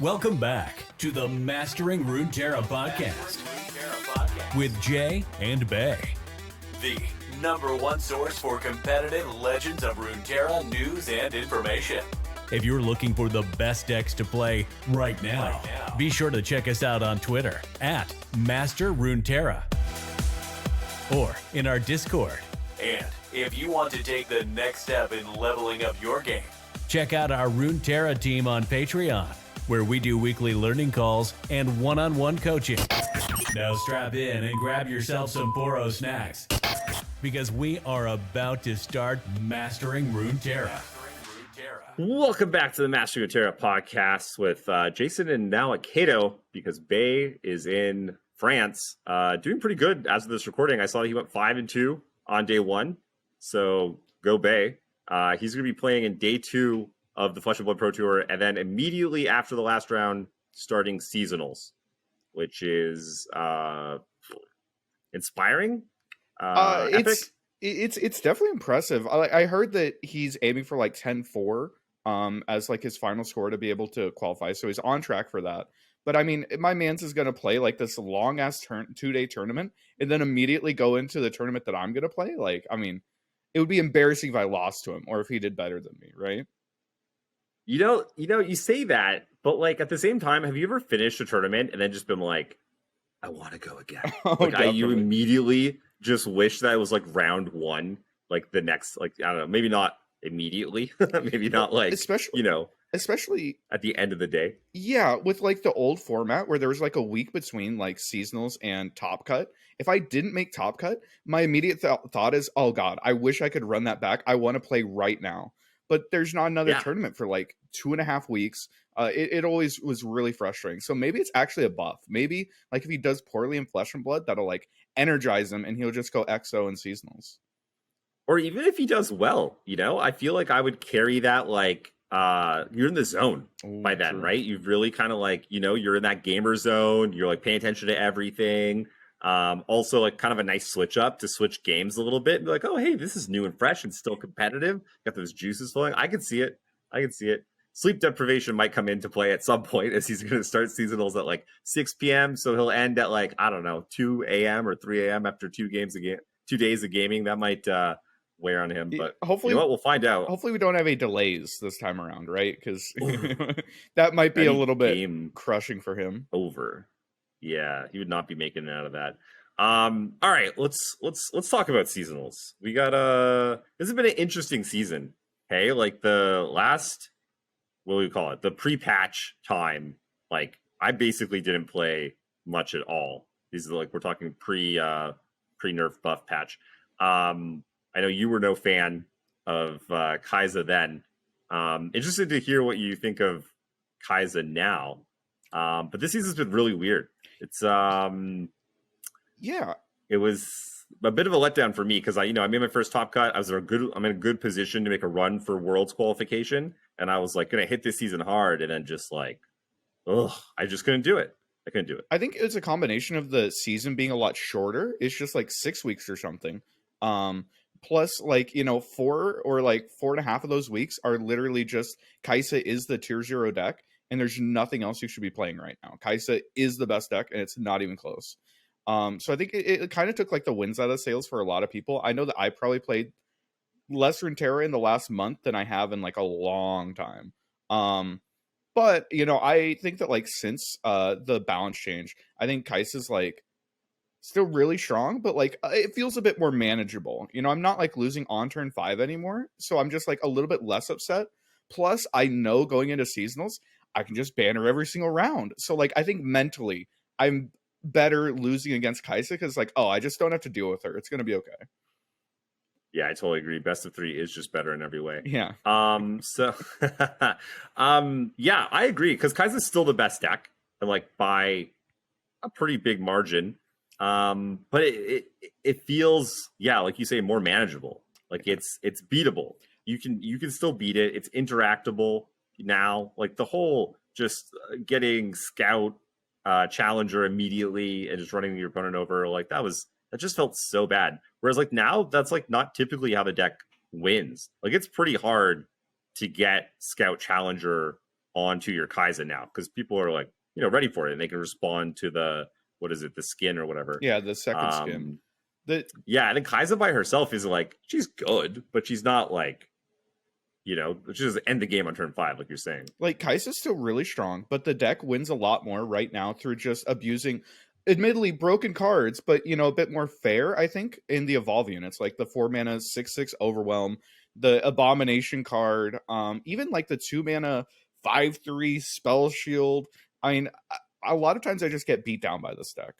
Welcome back to the Mastering Runeterra podcast with Jay and Bay, the number one source for competitive Legends of Runeterra news and information. If you're looking for the best decks to play right now, be sure to check us out on Twitter at Master Runeterra or in our Discord. And if you want to take the next step in leveling up your game, check out our Runeterra team on Patreon, where we do weekly learning calls and one-on-one coaching. Now strap in and grab yourself some Poro snacks, because we are about to start Mastering Runeterra. Welcome back to the Mastering Runeterra podcast with Jason and now Aikado, because Bay is in France, doing pretty good as of this recording. I saw he went 5-2 on day one, so go Bay. He's going to be playing in day 2 of the Flesh and Blood Pro Tour, and then immediately after the last round, starting seasonals, which is inspiring. Epic. It's definitely impressive. I heard that he's aiming for like 10-4 as like his final score to be able to qualify, so he's on track for that. But I mean, my man's is going to play like this long ass 2-day tournament and then immediately go into the tournament that I'm going to play. Like, I mean, it would be embarrassing if I lost to him or if he did better than me, right? You say that, but like at the same time, have you ever finished a tournament and then just been like, I want to go again? You immediately just wish that it was like round 1, like the next, like, I don't know, maybe not immediately, maybe not like, especially at the end of the day. Yeah, with like the old format where there was like a week between like seasonals and Top Cut. If I didn't make Top Cut, my immediate thought is, oh God, I wish I could run that back. I want to play right now. But there's not another tournament for like 2.5 weeks. It always was really frustrating. So maybe it's actually a buff. Maybe like if he does poorly in Flesh and Blood, that'll like energize him and he'll just go XO in seasonals. Or even if he does well, I feel like I would carry that like you're in the zone by then, true. Right? You've really kind of like, you're in that gamer zone. You're like paying attention to everything. Also like kind of a nice switch up to switch games a little bit and be like, oh, hey, this is new and fresh and still competitive. Got those juices flowing. I can see it. Sleep deprivation might come into play at some point as he's going to start seasonals at like 6 p.m. So he'll end at like, I don't know, 2 a.m. or 3 a.m. after 2 days of gaming. That might wear on him, but hopefully, we'll find out. Hopefully we don't have any delays this time around, right? Because that might be a little bit crushing for him. Over. Yeah, he would not be making it out of that. All right, let's talk about seasonals. We got this has been an interesting season. Hey, like the last, what do we call it? The pre-patch time. Like I basically didn't play much at all. These are like we're talking pre-nerf buff patch. I know you were no fan of Kaisa then. Interested to hear what you think of Kaisa now. But this season's been really weird. It's it was a bit of a letdown for me because I made my first Top Cut. I'm in a good position to make a run for Worlds qualification, and I was like gonna hit this season hard, and then just like, I just couldn't do it. I couldn't do it. I think it's a combination of the season being a lot shorter. It's just like 6 weeks or something. Plus, like, 4 or like 4.5 of those weeks are literally just Kaisa is the tier 0 deck, and there's nothing else you should be playing right now. Kaisa is the best deck, and it's not even close. So I think it kind of took like the wins out of sails for a lot of people. I know that I probably played less Runeterra in the last month than I have in like a long time. But, I think that like since the balance change, I think Kaisa's like still really strong, but like it feels a bit more manageable. I'm not like losing on turn 5 anymore, so I'm just like a little bit less upset. Plus, I know going into seasonals, I can just banner every single round. So like I think mentally, I'm better losing against Kaisa because like, I just don't have to deal with her. It's gonna be okay. Yeah, I totally agree. Best of 3 is just better in every way. Yeah. So, yeah, I agree because Kaisa's still the best deck, and like by a pretty big margin. But it feels, like you say, more manageable. Like it's beatable. You can still beat it. It's interactable now. Like the whole just getting scout challenger immediately and just running your opponent over, like that just felt so bad. Whereas like now that's like not typically how the deck wins. Like it's pretty hard to get scout challenger onto your Kaisa now because people are like, ready for it and they can respond to the skin or whatever. Yeah, the second skin. Yeah, I think Kaisa by herself is like, she's good, but she's not like, she doesn't end the game on turn 5, like you're saying. Like, Kaisa's still really strong, but the deck wins a lot more right now through just abusing, admittedly, broken cards, but, a bit more fair, I think, in the Evolve units. Like, the 4-mana 6/6 Overwhelm, the Abomination card, even, like, the 2-mana 5/3 Spell Shield. I mean, a lot of times I just get beat down by this deck.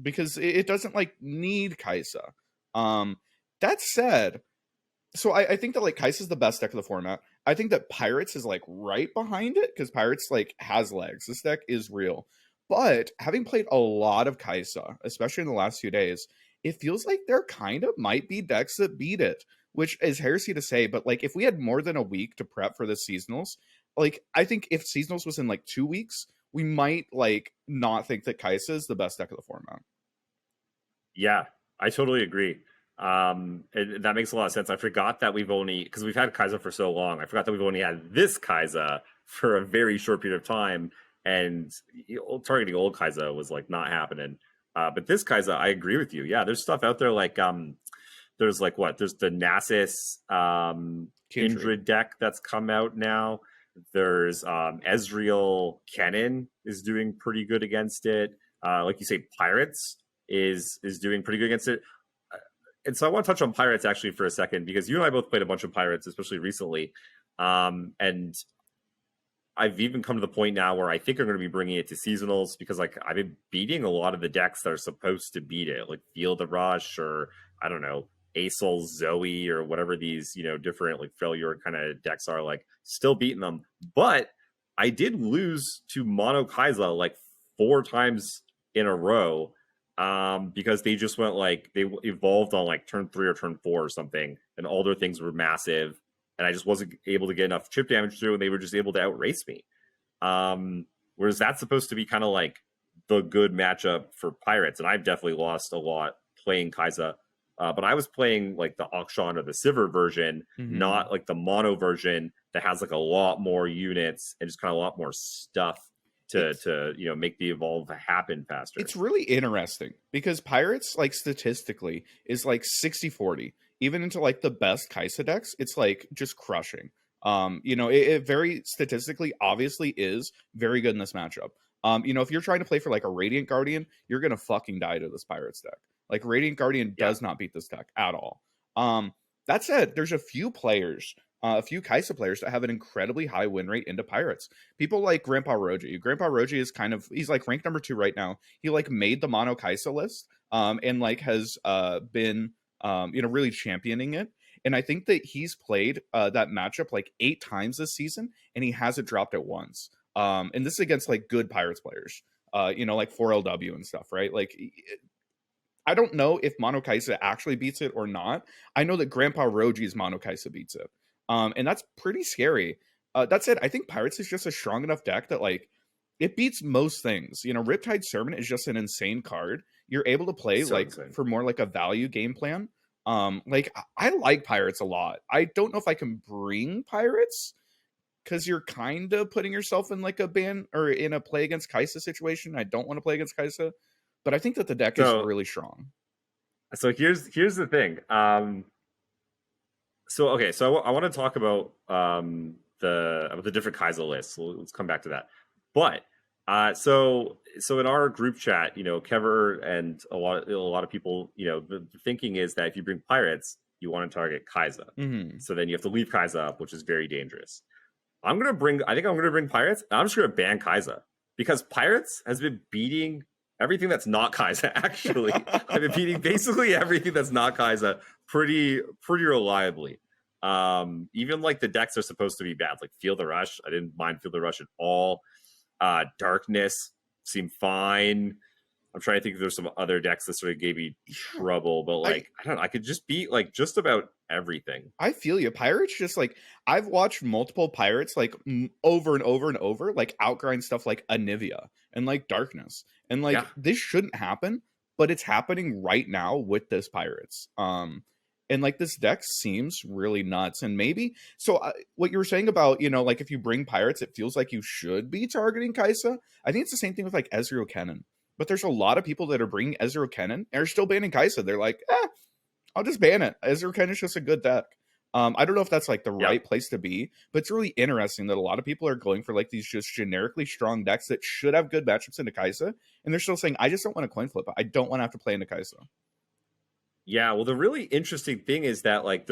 Because it doesn't like need Kaisa. That said, so I think that like Kaisa is the best deck of the format. I think that Pirates is like right behind it because Pirates like has legs. This deck is real. But having played a lot of Kaisa, especially in the last few days, it feels like there kind of might be decks that beat it, which is heresy to say. But like if we had more than a week to prep for the seasonals, like I think if seasonals was in like 2 weeks, we might like not think that Kaisa is the best deck of the format. Yeah, I totally agree. That makes a lot of sense. I forgot that because we've had Kaisa for so long, I forgot that we've only had this Kaisa for a very short period of time, and targeting old Kaisa was like not happening. But this Kaisa, I agree with you. Yeah, there's stuff out there like there's like there's the Nasus Kindred deck that's come out now. There's Ezreal Kennen is doing pretty good against it. Like you say, Pirates is doing pretty good against it. And so I want to touch on Pirates actually for a second, because you and I both played a bunch of Pirates, especially recently. And I've even come to the point now where I think I'm going to be bringing it to seasonals, because like I've been beating a lot of the decks that are supposed to beat it, like Field of Rush, or I don't know, Aesol Zoe, or whatever these, different like failure kind of decks are, like still beating them. But I did lose to Mono Kaisa like 4 times in a row, because they just went like, they evolved on like turn 3 or turn 4 or something, and all their things were massive, and I just wasn't able to get enough chip damage through, and they were just able to outrace me. Whereas that's supposed to be kind of like the good matchup for Pirates, and I've definitely lost a lot playing Kaisa. But I was playing like the Akshan or the Sivir version, not like the mono version that has like a lot more units and just kind of a lot more stuff to make the evolve happen faster. It's really interesting because Pirates, like statistically, is like 60-40. Even into like the best Kaisa decks, it's like just crushing. It very statistically obviously is very good in this matchup. If you're trying to play for like a Radiant Guardian, you're gonna fucking die to this Pirates deck. Like Radiant Guardian does not beat this deck at all. That said, there's a few players, a few Kaisa players that have an incredibly high win rate into Pirates. People like Grandpa Roji. Grandpa Roji is he's like ranked number 2 right now. He like made the mono Kaisa list, and like has been really championing it. And I think that he's played that matchup like 8 times this season, and he hasn't dropped it once. And this is against like good Pirates players, like 4LW and stuff, right? Like, I don't know if Mono Kaisa actually beats it or not. I know that Grandpa Roji's Mono Kaisa beats it. And that's pretty scary. That said, I think Pirates is just a strong enough deck that like it beats most things. Riptide Sermon is just an insane card. You're able to play so like insane for more like a value game plan. Like I like Pirates a lot. I don't know if I can bring Pirates because you're kind of putting yourself in like a ban or in a play against Kaisa situation. I don't want to play against Kaisa, but I think that the deck is really strong. So here's the thing. So I want to talk about the different Kaisa lists. So let's come back to that. But so in our group chat, Kever and a lot of people, the thinking is that if you bring Pirates, you want to target Kaisa. So then you have to leave Kaisa up, which is very dangerous. I think I'm gonna bring Pirates, and I'm just gonna ban Kaisa, because Pirates has been beating everything that's not Kaisa, actually. I've been beating basically everything that's not Kaisa pretty reliably. Even like the decks are supposed to be bad, like Field of Rush. I didn't mind Field of Rush at all. Darkness seemed fine. I'm trying to think if there's some other decks that sort of gave me trouble, but like I don't know, I could just beat like just about everything. I feel you. Pirates just like I've watched multiple Pirates like over and over and over, like outgrind stuff like Anivia and like Darkness, and like this shouldn't happen, but it's happening right now with this Pirates. And like this deck seems really nuts. And maybe so what you were saying about, like if you bring pirates, it feels like you should be targeting Kaisa. I think it's the same thing with like Ezreal Kennen. But there's a lot of people that are bringing Ezreal Kennen and are still banning Kaisa. They're like, I'll just ban it. Ezreal Kennen is just a good deck. I don't know if that's like the right place to be, but it's really interesting that a lot of people are going for like these just generically strong decks that should have good matchups into Kaisa, and they're still saying, I just don't want to coin flip. I don't want to have to play into Kaisa. Yeah, well, the really interesting thing is that like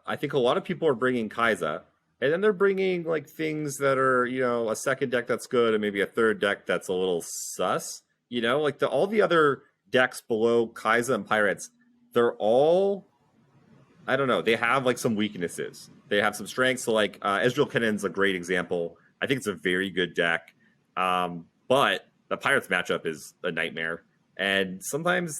I think a lot of people are bringing Kaisa, and then they're bringing like things that are a second deck that's good and maybe a third deck that's a little sus. Like all the other decks below Kaisa and Pirates, they're all, I don't know, they have like some weaknesses. They have some strengths. So like Ezreal Kennen's a great example. I think it's a very good deck, but the Pirates matchup is a nightmare. And sometimes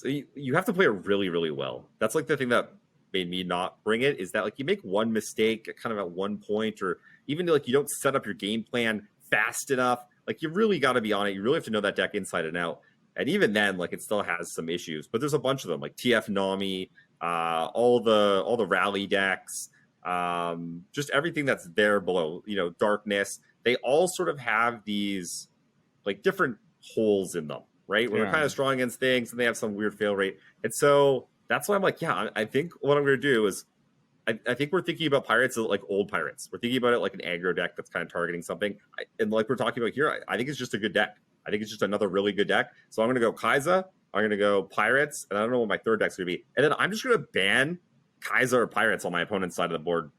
you have to play it really, really well. That's like the thing that made me not bring it, is that like you make one mistake kind of at one point, or even like you don't set up your game plan fast enough. Like you really got to be on it. You really have to know that deck inside and out. And even then, like it still has some issues. But there's a bunch of them, like TF Nami, all the rally decks, just everything that's there below. Darkness. They all sort of have these like different holes in them. Right? Where they're kind of strong against things and they have some weird fail rate. And so that's why I'm like, I think what I'm going to do is I think we're thinking about Pirates like old Pirates. We're thinking about it like an aggro deck that's kind of targeting something. And like we're talking about here, I think it's just a good deck. I think it's just another really good deck. So I'm going to go Kaisa. I'm going to go Pirates. And I don't know what my third deck's going to be. And then I'm just going to ban Kaisa or Pirates on my opponent's side of the board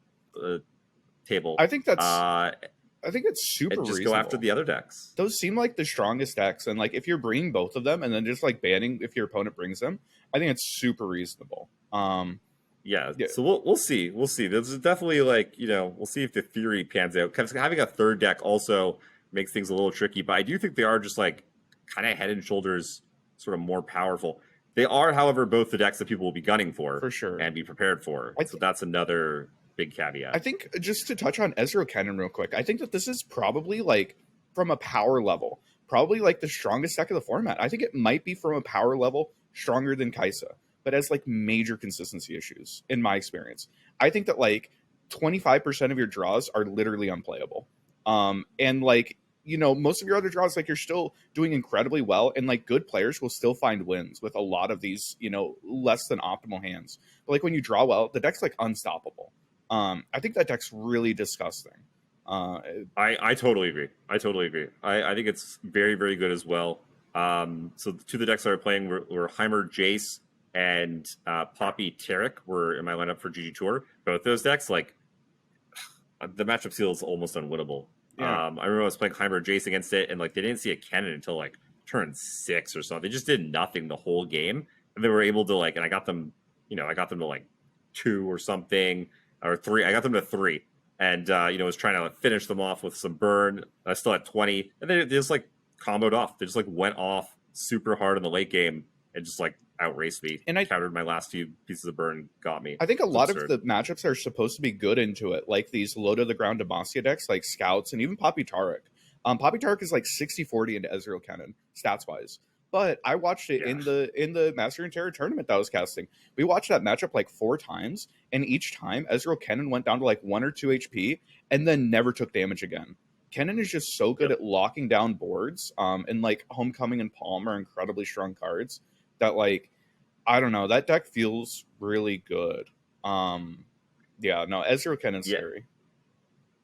table. I think it's super just reasonable. Go after the other decks. Those seem like the strongest decks, and like if you're bringing both of them and then just like banning if your opponent brings them, I think it's super reasonable. Yeah. So we'll see. There's definitely like we'll see if the theory pans out. Because having a third deck also makes things a little tricky, but I do think they are just like kind of head and shoulders sort of more powerful. They are, however, both the decks that people will be gunning for sure, and be prepared for. So that's another big caveat. I think just to touch on Ezreal Kennen real quick, I think that this is probably like from a power level, probably like the strongest deck of the format. I think it might be from a power level stronger than Kaisa, but has like major consistency issues in my experience. I think that like 25% of your draws are literally unplayable. And like, most of your other draws, like you're still doing incredibly well, and like good players will still find wins with a lot of these, less than optimal hands. But like when you draw well, the deck's like unstoppable. I think that deck's really disgusting. I totally agree. I think it's very, very good as well. So the two of the decks I were playing were Heimer Jace and Poppy Tarek were in my lineup for GG Tour. Both those decks, like the matchup feels almost unwinnable. Yeah. I remember I was playing Heimer Jace against it, and like they didn't see a cannon until like turn 6 or something. They just did nothing the whole game, and they were able to and I got them to like 2 or something. Or 3. I got them to 3, and was trying to finish them off with some burn. I still had 20, and they just like comboed off. They just like went off super hard in the late game and just like outraced me. And I countered my last few pieces of burn, got me. I think a lot of the matchups are supposed to be good into it, like these low to the ground Demacia decks, like Scouts and even Poppy Tarek. Poppy Tarek is like 60-40 into Ezreal Kennen stats wise. But I watched it in the Master Runeterra tournament that I was casting. We watched that matchup like 4 times, and each time Ezreal Kennen went down to like 1 or 2 HP and then never took damage again. Kennen is just so good at locking down boards, and like Homecoming and Palm are incredibly strong cards that like, I don't know, that deck feels really good. Ezreal Kennen's scary.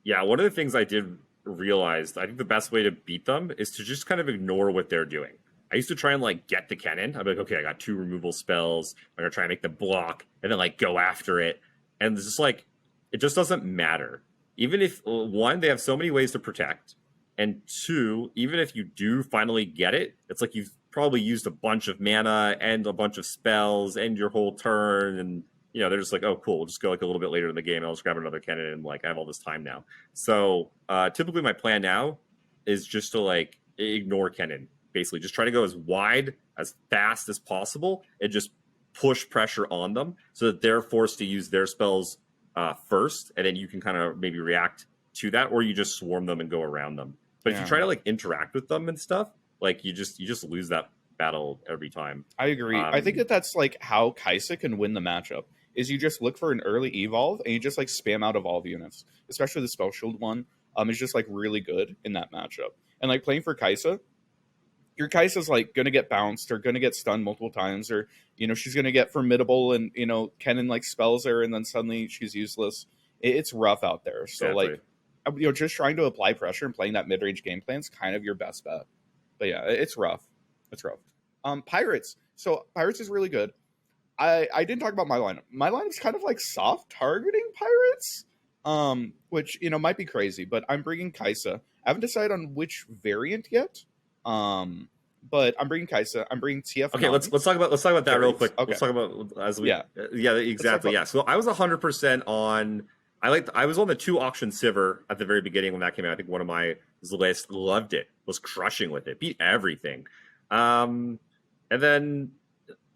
Yeah, one of the things I did realize, I think the best way to beat them is to just kind of ignore what they're doing. I used to try and like get the Kennen. I'd be like, okay, I got 2 removal spells. I'm gonna try and make the block, and then like go after it. And it's just like, it just doesn't matter. Even if 1, they have so many ways to protect, and 2, even if you do finally get it, it's like you've probably used a bunch of mana and a bunch of spells and your whole turn, and they're just like, oh cool, we'll just go like a little bit later in the game, and I'll just grab another Kennen, and like I have all this time now. So typically my plan now is just to like ignore Kennen. Basically, just try to go as wide, as fast as possible, and just push pressure on them so that they're forced to use their spells first, and then you can kind of maybe react to that, or you just swarm them and go around them. But if you try to like interact with them and stuff, like you just lose that battle every time. I agree. I think that's like how Kaisa can win the matchup. is you just look for an early evolve and you just like spam out evolve units, especially the spell shield one. Is just like really good in that matchup. And like playing for Kaisa, your Kaisa's like gonna get bounced or gonna get stunned multiple times, or she's gonna get formidable and Kennen like spells her and then suddenly she's useless. It's rough out there. So Exactly. like just trying to apply pressure and playing that mid range game plan is kind of your best bet. But yeah, it's rough. It's rough. Pirates. So Pirates is really good. I didn't talk about my lineup. My lineup's kind of like soft targeting Pirates, which might be crazy, but I'm bringing Kaisa. I haven't decided on which variant yet, but I'm bringing Kaisa. I'm bringing TF. Okay, let's talk about that Carries. real quick. Okay. Let's talk about Yeah, exactly. Yeah, so I was 100% on. I was on the 2 auction Sivir at the very beginning when that came out. I think one of my list loved it, was crushing with it, beat everything, and then.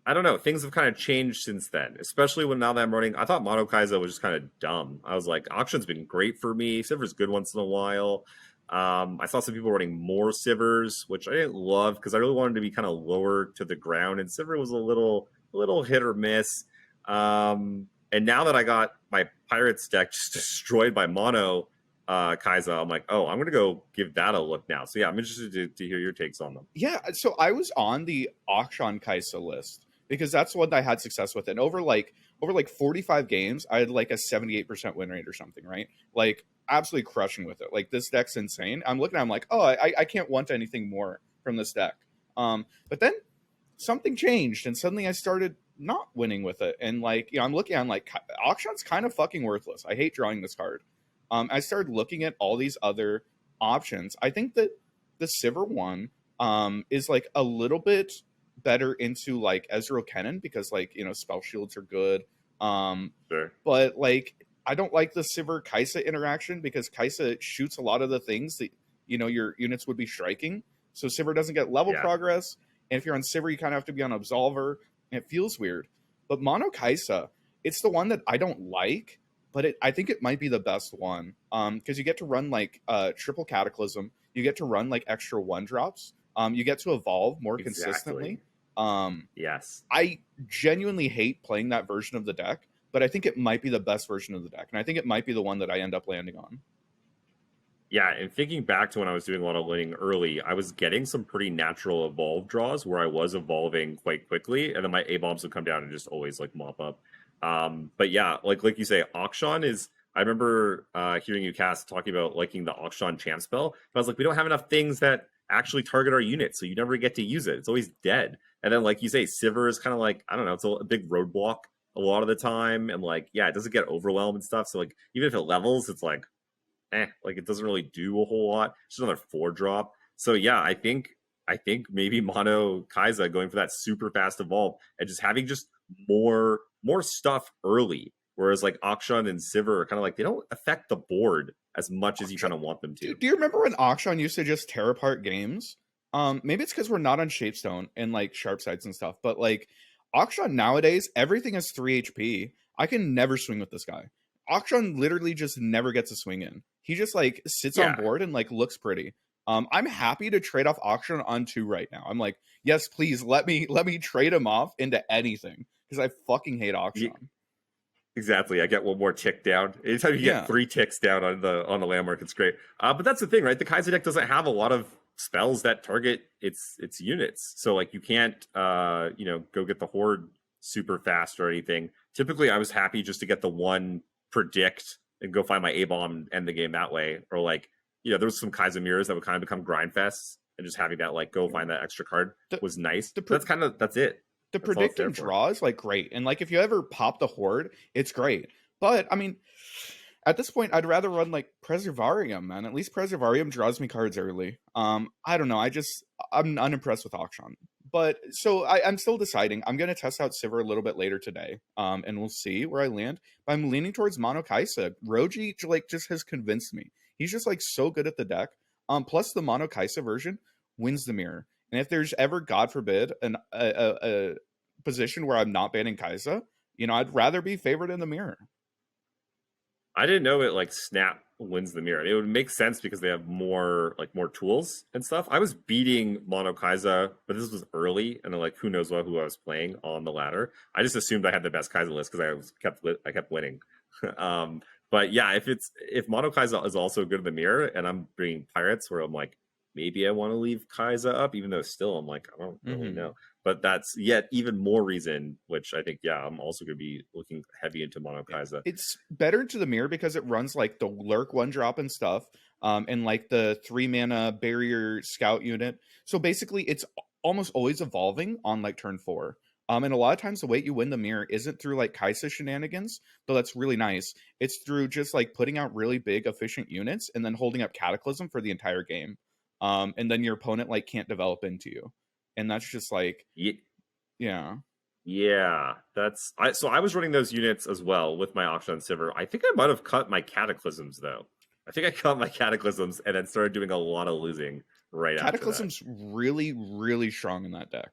I don't know. Things have kind of changed since then, especially when now that I'm running. I thought Mono Kaisa was just kind of dumb. I was like, Auction's been great for me. Sivir's good once in a while. I saw some people running more Sivers, which I didn't love because I really wanted to be kind of lower to the ground, and Sivir was a little hit or miss. And now that I got my Pirates deck just destroyed by Mono Kaisa, I'm like, oh, I'm gonna go give that a look now. So yeah, I'm interested to hear your takes on them. Yeah, so I was on the Auction Kaisa list because that's what I had success with. And over 45 games, I had like a 78% win rate or something, right? Like absolutely crushing with it. Like this deck's insane. I'm looking at it, I'm like, oh, I can't want anything more from this deck. But then something changed and suddenly I started not winning with it. And like, I'm like, Auction's kind of fucking worthless. I hate drawing this card. I started looking at all these other options. I think that the Sivir one is like a little bit better into like Ezreal Kennen because like spell shields are good. Sure. But like I don't like the Sivir Kaisa interaction because Kaisa shoots a lot of the things that your units would be striking. So Sivir doesn't get level progress, and if you're on Sivir, you kind of have to be on Absolver, and it feels weird. But Mono Kaisa, it's the one that I don't like, but I think it might be the best one because you get to run like triple Cataclysm, you get to run like extra 1-drops, you get to evolve more consistently. Yes, I genuinely hate playing that version of the deck, but I think it might be the best version of the deck, and I think it might be the one that I end up landing on. Yeah, and thinking back to when I was doing a lot of laning early, I was getting some pretty natural evolve draws where I was evolving quite quickly, and then my A-bombs would come down and just always like mop up. But yeah, like you say, Auction is. I remember hearing you cast talking about liking the Auction champ spell. But I was like, we don't have enough things that actually target our units, so you never get to use it. It's always dead. And then, like you say, Sivir is kind of like, I don't know, it's a big roadblock a lot of the time, and like, yeah, it doesn't get overwhelmed and stuff. So like, even if it levels, it's like, like it doesn't really do a whole lot. It's just another 4-drop. So yeah, I think maybe Mono Kaisa going for that super fast evolve and just having just more stuff early. Whereas like Auction and Sivir are kind of like, they don't affect the board as much as you kind of want them to. Do you remember when Auction used to just tear apart games? Maybe it's because we're not on Shapestone and like sharp sides and stuff, but like Auction nowadays, everything is 3 HP. I can never swing with this guy. Auction literally just never gets a swing in. He just like sits on board and like looks pretty. I'm happy to trade off Auction on 2 right now. I'm like, yes, please let me trade him off into anything because I fucking hate Auction. Exactly. I get one more tick down. Anytime you get 3 ticks down on the landmark, it's great. But that's the thing, right? The Kaisa deck doesn't have a lot of spells that target its units. So like you can't go get the horde super fast or anything. Typically I was happy just to get the 1 predict and go find my A-bomb and end the game that way. Or like, there was some Kaisa mirrors that would kind of become grind fests, and just having that like go find that extra card was nice. That's it. The predict and draw is like great. And like if you ever pop the horde, it's great. But I mean, at this point, I'd rather run like Preservarium, man. At least Preservarium draws me cards early. I don't know. I'm unimpressed with Auction. But so I'm still deciding. I'm gonna test out Sivir a little bit later today. And we'll see where I land. But I'm leaning towards Mono Kaisa. Roji like just has convinced me. He's just like so good at the deck. Plus the Mono Kaisa version wins the mirror. And if there's ever, God forbid, a position where I'm not banning Kaisa, I'd rather be favored in the mirror. I didn't know it like snapped wins the mirror. It would make sense because they have more tools and stuff. I was beating Mono Kaisa, but this was early, and like who knows who I was playing on the ladder. I just assumed I had the best Kaisa list because I kept winning. But yeah, if Mono Kaisa is also good in the mirror, and I'm bringing pirates, where I'm like, maybe I want to leave Kaisa up, even though still I'm like, I don't really know. But that's yet even more reason, which I think, yeah, I'm also going to be looking heavy into Mono Kaisa. It's better into the mirror because it runs like the lurk 1-drop and stuff, and like the 3-mana barrier scout unit. So basically, it's almost always evolving on like turn 4. And a lot of times the way you win the mirror isn't through like Kaisa shenanigans, though that's really nice. It's through just like putting out really big efficient units and then holding up Cataclysm for the entire game. And then your opponent like can't develop into you. And that's just like, yeah. So I was running those units as well with my auction on Sivir. I think I might have cut my Cataclysms though. I think I cut my Cataclysms and then started doing a lot of losing right Cataclysm's after that. really, really strong in that deck.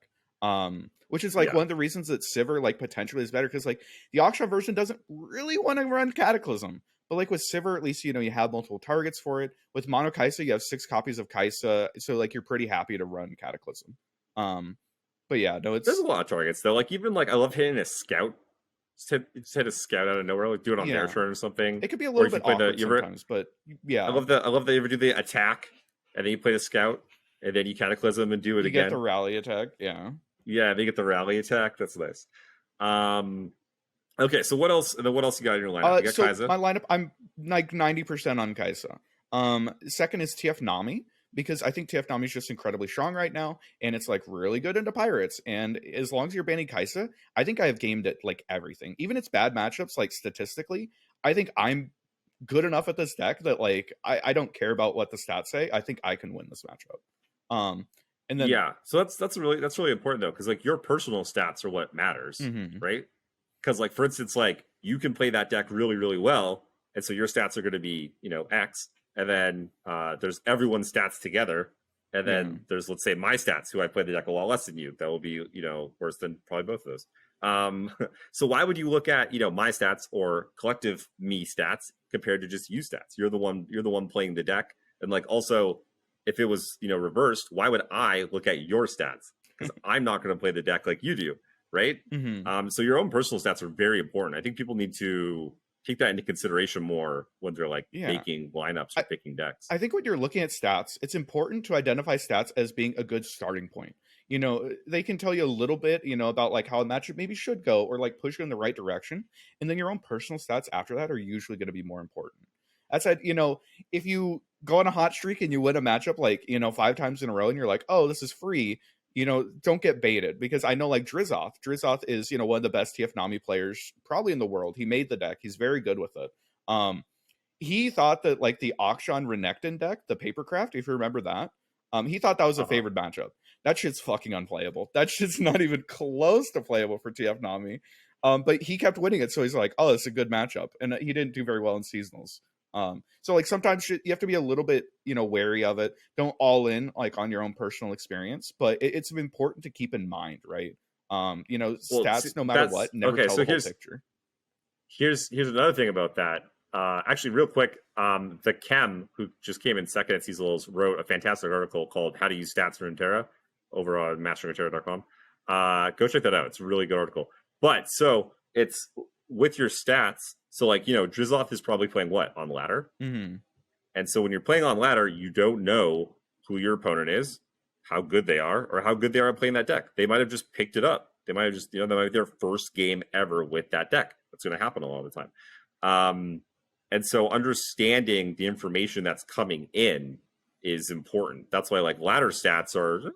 Which is like one of the reasons that Sivir like potentially is better, because like the auction version doesn't really want to run Cataclysm. But like with Sivir, at least, you have multiple targets for it. With Mono Kaisa, you have 6 copies of Kaisa, so like you're pretty happy to run Cataclysm. But yeah, no, there's a lot of targets though. Like even like I love hitting a scout. Just hit a scout out of nowhere, like do it on their turn or something. It could be a little bit awkward sometimes, but yeah. I love that you ever do the attack and then you play the scout and then you Cataclysm and do it again. You get the rally attack, yeah. Yeah, they get the rally attack. That's nice. Okay, so what else? What else you got in your lineup? You got Kaisa. My lineup, I'm like 90% on Kaisa. Second is TF Nami, because I think TF Nami is just incredibly strong right now, and it's like really good into pirates. And as long as you're banning Kaisa, I think I have gamed it like everything. Even its bad matchups, like statistically, I think I'm good enough at this deck that like I don't care about what the stats say. I think I can win this matchup. And then so that's really important though, because like your personal stats are what matters, right? Because like for instance, like you can play that deck really, really well, and so your stats are going to be X, and then there's everyone's stats together, and then there's, let's say, my stats, who I play the deck a lot less than you, that will be worse than probably both of those. So why would you look at my stats or collective me stats compared to just you stats? You're the one playing the deck, and like also, if it was reversed, why would I look at your stats? Because I'm not going to play the deck like you do, right? So your own personal stats are very important. I think people need to take that into consideration more when they're like making lineups or picking decks. I think when you're looking at stats, it's important to identify stats as being a good starting point. They can tell you a little bit, about like how a matchup maybe should go, or like push you in the right direction. And then your own personal stats after that are usually going to be more important. That said, if you go on a hot streak and you win a matchup like 5 times in a row and you're like, oh, this is free, don't get baited, because I know like Drizzoth is one of the best TF Nami players probably in the world. He made the deck, he's very good with it. He thought that like the Akshan Renekton deck, the Papercraft, if you remember that, he thought that was a favored matchup. That shit's fucking unplayable. That shit's not even close to playable for TF Nami. But he kept winning it, so he's like, oh, it's a good matchup, and he didn't do very well in seasonals. So like sometimes you have to be a little bit wary of it. Don't all in like on your own personal experience, but it's important to keep in mind, right? Stats, no matter what, never tell the whole picture. Here's another thing about that. Actually, real quick, the Chem, who just came in second at Seasonals, wrote a fantastic article called "How to Use Stats for Runeterra" over on masteringruneterra.com. Go check that out. It's a really good article. But so it's with your stats. So like, Drizzoth is probably playing what on ladder? And so when you're playing on ladder, you don't know who your opponent is, how good they are, or how good they are at playing that deck. They might have just picked it up. They might have just, that might be their first game ever with that deck. That's going to happen a lot of the time. And so understanding the information that's coming in is important. That's why like ladder stats are,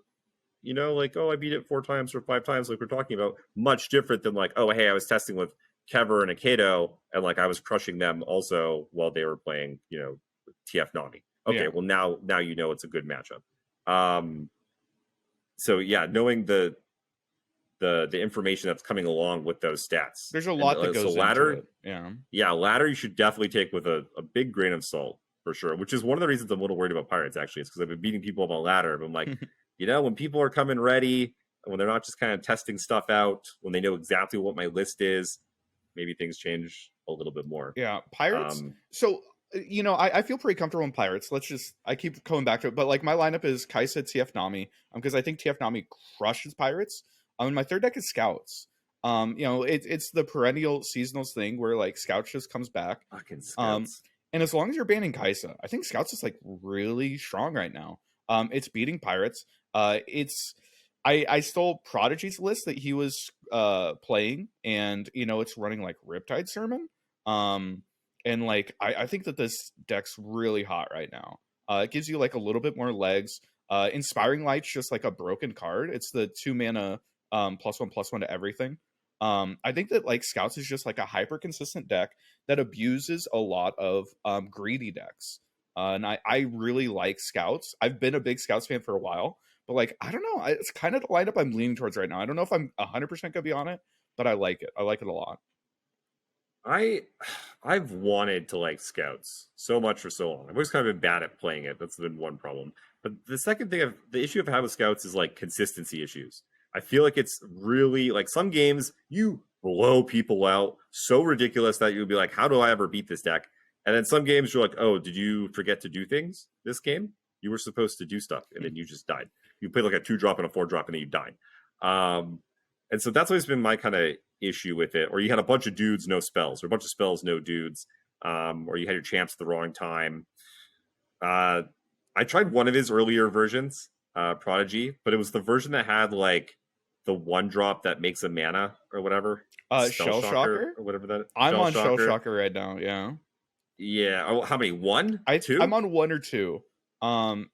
like, oh, I beat it 4 times or 5 times, like we're talking about, much different than like, oh, hey, I was testing with Kever and Aikado, and like I was crushing them also while they were playing, TF Nami. Okay, well now it's a good matchup. So yeah, knowing the information that's coming along with those stats. There's a lot that goes ladder, into it. Yeah, ladder you should definitely take with a big grain of salt for sure. Which is one of the reasons I'm a little worried about pirates. Actually, it's because I've been beating people up on ladder, but I'm like, when people are coming ready, when they're not just kind of testing stuff out, when they know exactly what my list is. Maybe things change a little bit more. Yeah, pirates. So I feel pretty comfortable in Pirates. I keep coming back to it, but like my lineup is Kaisa, TF Nami, because I think TF Nami crushes Pirates. My third deck is Scouts. It's the perennial seasonals thing where like Scouts just comes back. Fucking Um, Scouts. and as long as you're banning Kaisa, I think Scouts is like really strong right now. It's beating Pirates. I stole Prodigy's list that he was playing, and it's running like Riptide Sermon. And like I think that this deck's really hot right now. It gives you like a little bit more legs. Inspiring Light's just like a broken card. It's the 2 mana +1/+1 to everything. I think that like Scouts is just like a hyper consistent deck that abuses a lot of greedy decks. And I really like Scouts. I've been a big Scouts fan for a while, but like I don't know, it's kind of the lineup I'm leaning towards right now. I don't know if I'm 100% gonna be on it, but I like it. I like it a lot. I've wanted to like Scouts so much for so long. I've always kind of been bad at playing it. That's been one problem. But the second thing, the issue I've had with Scouts is like consistency issues. I feel like it's really like some games you blow people out so ridiculous that you'll be like, how do I ever beat this deck? And then some games you're like, oh, did you forget to do things this game? You were supposed to do stuff, and then you just died. You played like a 2-drop and a 4-drop, and then you died. And so that's always been my kind of issue with it. Or you had a bunch of dudes, no spells, or a bunch of spells, no dudes. Or you had your champs at the wrong time. I tried one of his earlier versions, Prodigy, but it was the version that had like the 1-drop that makes a mana or whatever. Shell Shocker or whatever that. I'm on Shell Shocker right now. Yeah. Yeah. Oh, how many? 1? 2? I'm on 1 or 2.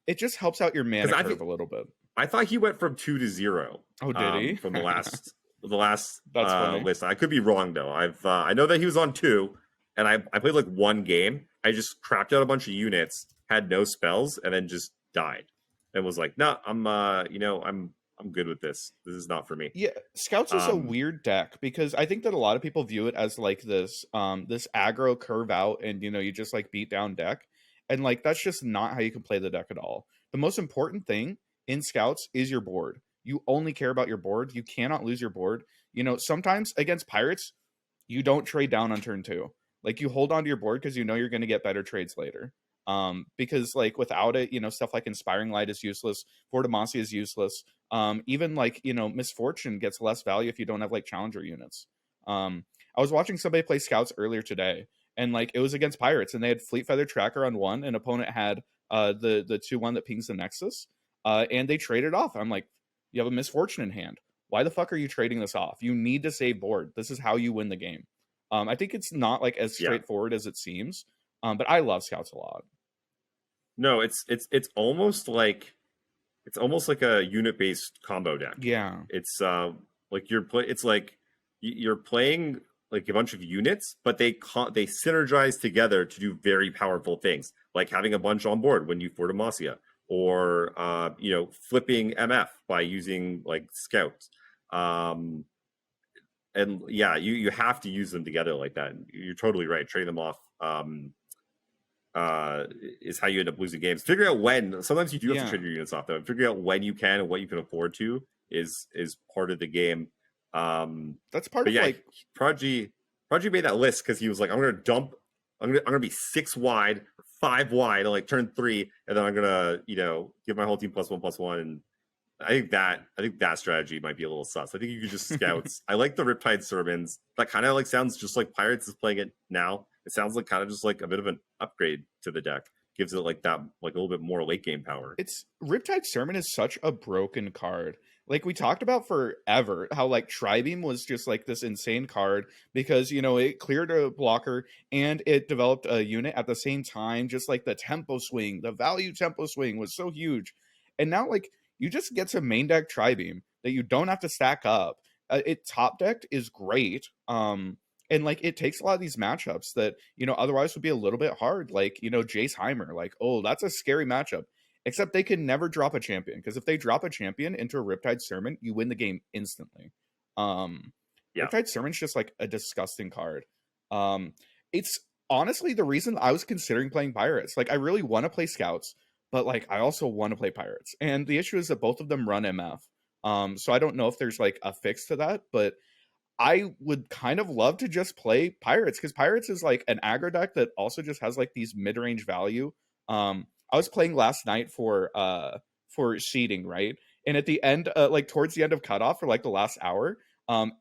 It just helps out your mana curve a little bit. I thought he went from 2 to 0. Oh, did he? From the last That's funny. list. I could be wrong though. I know that he was on 2, and I played like 1 game. I just crapped out a bunch of units, had no spells, and then just died. And was like, no, I'm good with this. This is not for me. Yeah, Scouts is a weird deck because I think that a lot of people view it as like this aggro curve out, and you just like beat down deck, and like that's just not how you can play the deck at all. The most important thing in Scouts is your board. You only care about your board. You cannot lose your board. Sometimes against Pirates, you don't trade down on turn 2. Like you hold on to your board because you're going to get better trades later. Because like without it, stuff like Inspiring Light is useless. Fortimacia is useless. Even like, Misfortune gets less value if you don't have like Challenger units. I was watching somebody play Scouts earlier today, and like it was against Pirates, and they had Fleet Feather Tracker on 1, and opponent had the 2/1 that pings the Nexus. And they traded off. I'm like, you have a Misfortune in hand. Why the fuck are you trading this off? You need to save board. This is how you win the game. I think it's not like as straightforward as it seems. But I love Scouts a lot. No, it's almost like a unit based combo deck. Yeah, it's like it's like you're playing like a bunch of units, but they synergize together to do very powerful things, like having a bunch on board when you Fortimacia, or flipping MF by using like Scouts. And yeah, you have to use them together like that. You're totally right. Trading them off is how you end up losing games. Figure out when. Sometimes you do have to trade your units off though. Figuring out when you can and what you can afford to is part of the game. That's part of like Prodigy made that list because he was like, I'm gonna be 6 wide, 5 wide on like turn 3, and then I'm gonna give my whole team +1/+1. And I think that strategy might be a little sus. I think you could just Scouts. I like the Riptide Sermons. That kind of like sounds just like Pirates is playing it now. It sounds like kind of just like a bit of an upgrade to the deck. Gives it like that, like a little bit more late game power. It's Riptide Sermon is such a broken card. Like we talked about forever, how like Tribeam was just like this insane card because it cleared a blocker and it developed a unit at the same time. Just like the tempo swing, the value tempo swing was so huge, and now like you just get to main deck Tribeam that you don't have to stack up. It top decked is great. And like it takes a lot of these matchups that otherwise would be a little bit hard, like Jace Heimer, like, oh, that's a scary matchup. Except they can never drop a champion, because if they drop a champion into a Riptide Sermon, you win the game instantly. Riptide Sermon's just like a disgusting card. It's honestly the reason I was considering playing Pirates. Like I really want to play Scouts, but like I also want to play Pirates. And the issue is that both of them run MF. So I don't know if there's like a fix to that, but I would kind of love to just play Pirates, because Pirates is like an aggro deck that also just has like these mid-range value. I was playing last night for seeding, right? And at the end, like towards the end of cutoff for like the last hour,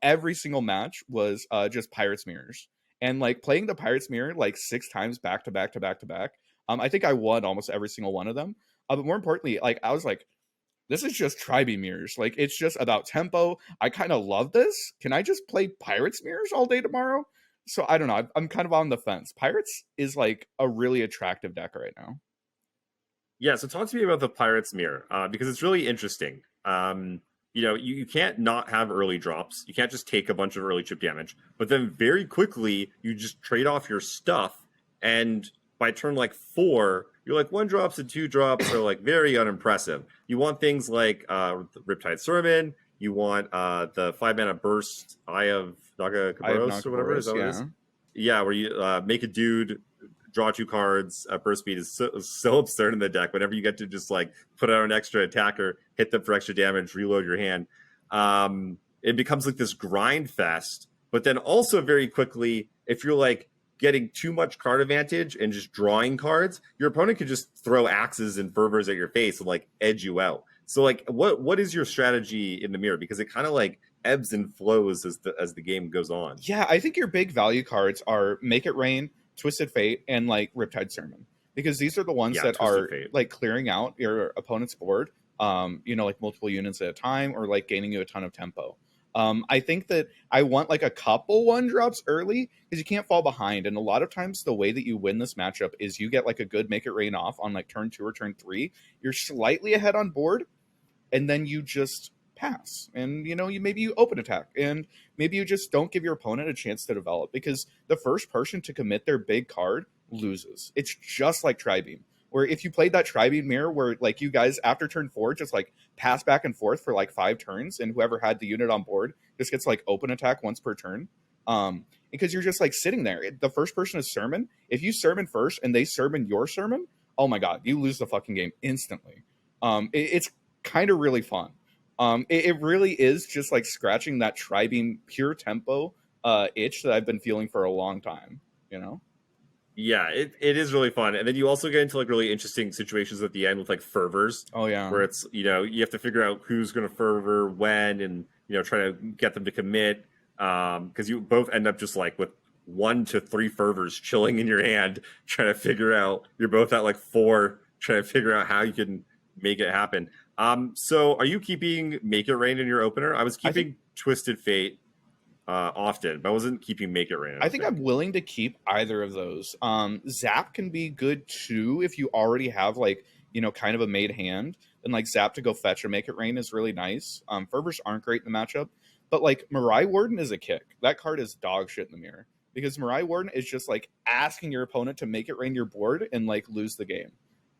every single match was just Pirates mirrors. And like playing the Pirates mirror like 6 times back to back to back to back. I think I won almost every single one of them. But more importantly, like I was like, this is just Tribe mirrors. Like it's just about tempo. I kind of love this. Can I just play Pirates mirrors all day tomorrow? So I don't know. I'm kind of on the fence. Pirates is like a really attractive deck right now. Yeah, so talk to me about the Pirates Mirror, because it's really interesting. You can't not have early drops. You can't just take a bunch of early chip damage, but then very quickly you just trade off your stuff, and by turn like 4, you're like 1 drops and 2 drops are like very unimpressive. You want things like Riptide Sermon. You want the 5-mana burst, Eye of Naga Kaboros or whatever. Is that what it is? Yeah, where you make a dude, draw 2 cards. Burst speed is so absurd in the deck. Whenever you get to just like put out an extra attacker, hit them for extra damage, reload your hand, it becomes like this grind fest. But then also very quickly, if you're like getting too much card advantage and just drawing cards, your opponent could just throw axes and fervors at your face and like edge you out. So like, what is your strategy in the mirror? Because it kind of like ebbs and flows as the game goes on. Yeah, I think your big value cards are Make It Rain, Twisted Fate, and like Riptide Sermon, because these are the ones that are like clearing out your opponent's board, like multiple units at a time, or like gaining you a ton of tempo. I think that I want like a couple 1-drops early, because you can't fall behind. And a lot of times the way that you win this matchup is you get like a good Make It Rain off on like turn 2 or turn 3. You're slightly ahead on board, and then you just pass. And, you open attack, and maybe you just don't give your opponent a chance to develop, because the first person to commit their big card loses. It's just like Tribeam, where if you played that Tribeam mirror where like you guys after turn 4 just like pass back and forth for like 5 turns, and whoever had the unit on board just gets like open attack once per turn, because you're just like sitting there. The first person is Sermon. If you Sermon first and they Sermon your Sermon, oh my god, you lose the fucking game instantly. It's kind of really fun. It really is just like scratching that Tribeam pure tempo itch that I've been feeling for a long time, Yeah, it is really fun. And then you also get into like really interesting situations at the end with like fervors. Oh yeah. Where it's, you have to figure out who's going to fervor when, and, try to get them to commit. Because you both end up just like with 1 to 3 fervors chilling in your hand, trying to figure out, you're both at like 4, trying to figure out how you can make it happen. So are you keeping Make It Rain in your opener? I was keeping Twisted Fate often, but I wasn't keeping Make It Rain. I think I'm willing to keep either of those. Zap can be good too if you already have like, kind of a made hand. Then like Zap to go fetch a Make It Rain is really nice. Fervors aren't great in the matchup, but like Mirai Warden is a kick. That card is dog shit in the mirror, because Mirai Warden is just like asking your opponent to make it rain your board and like lose the game.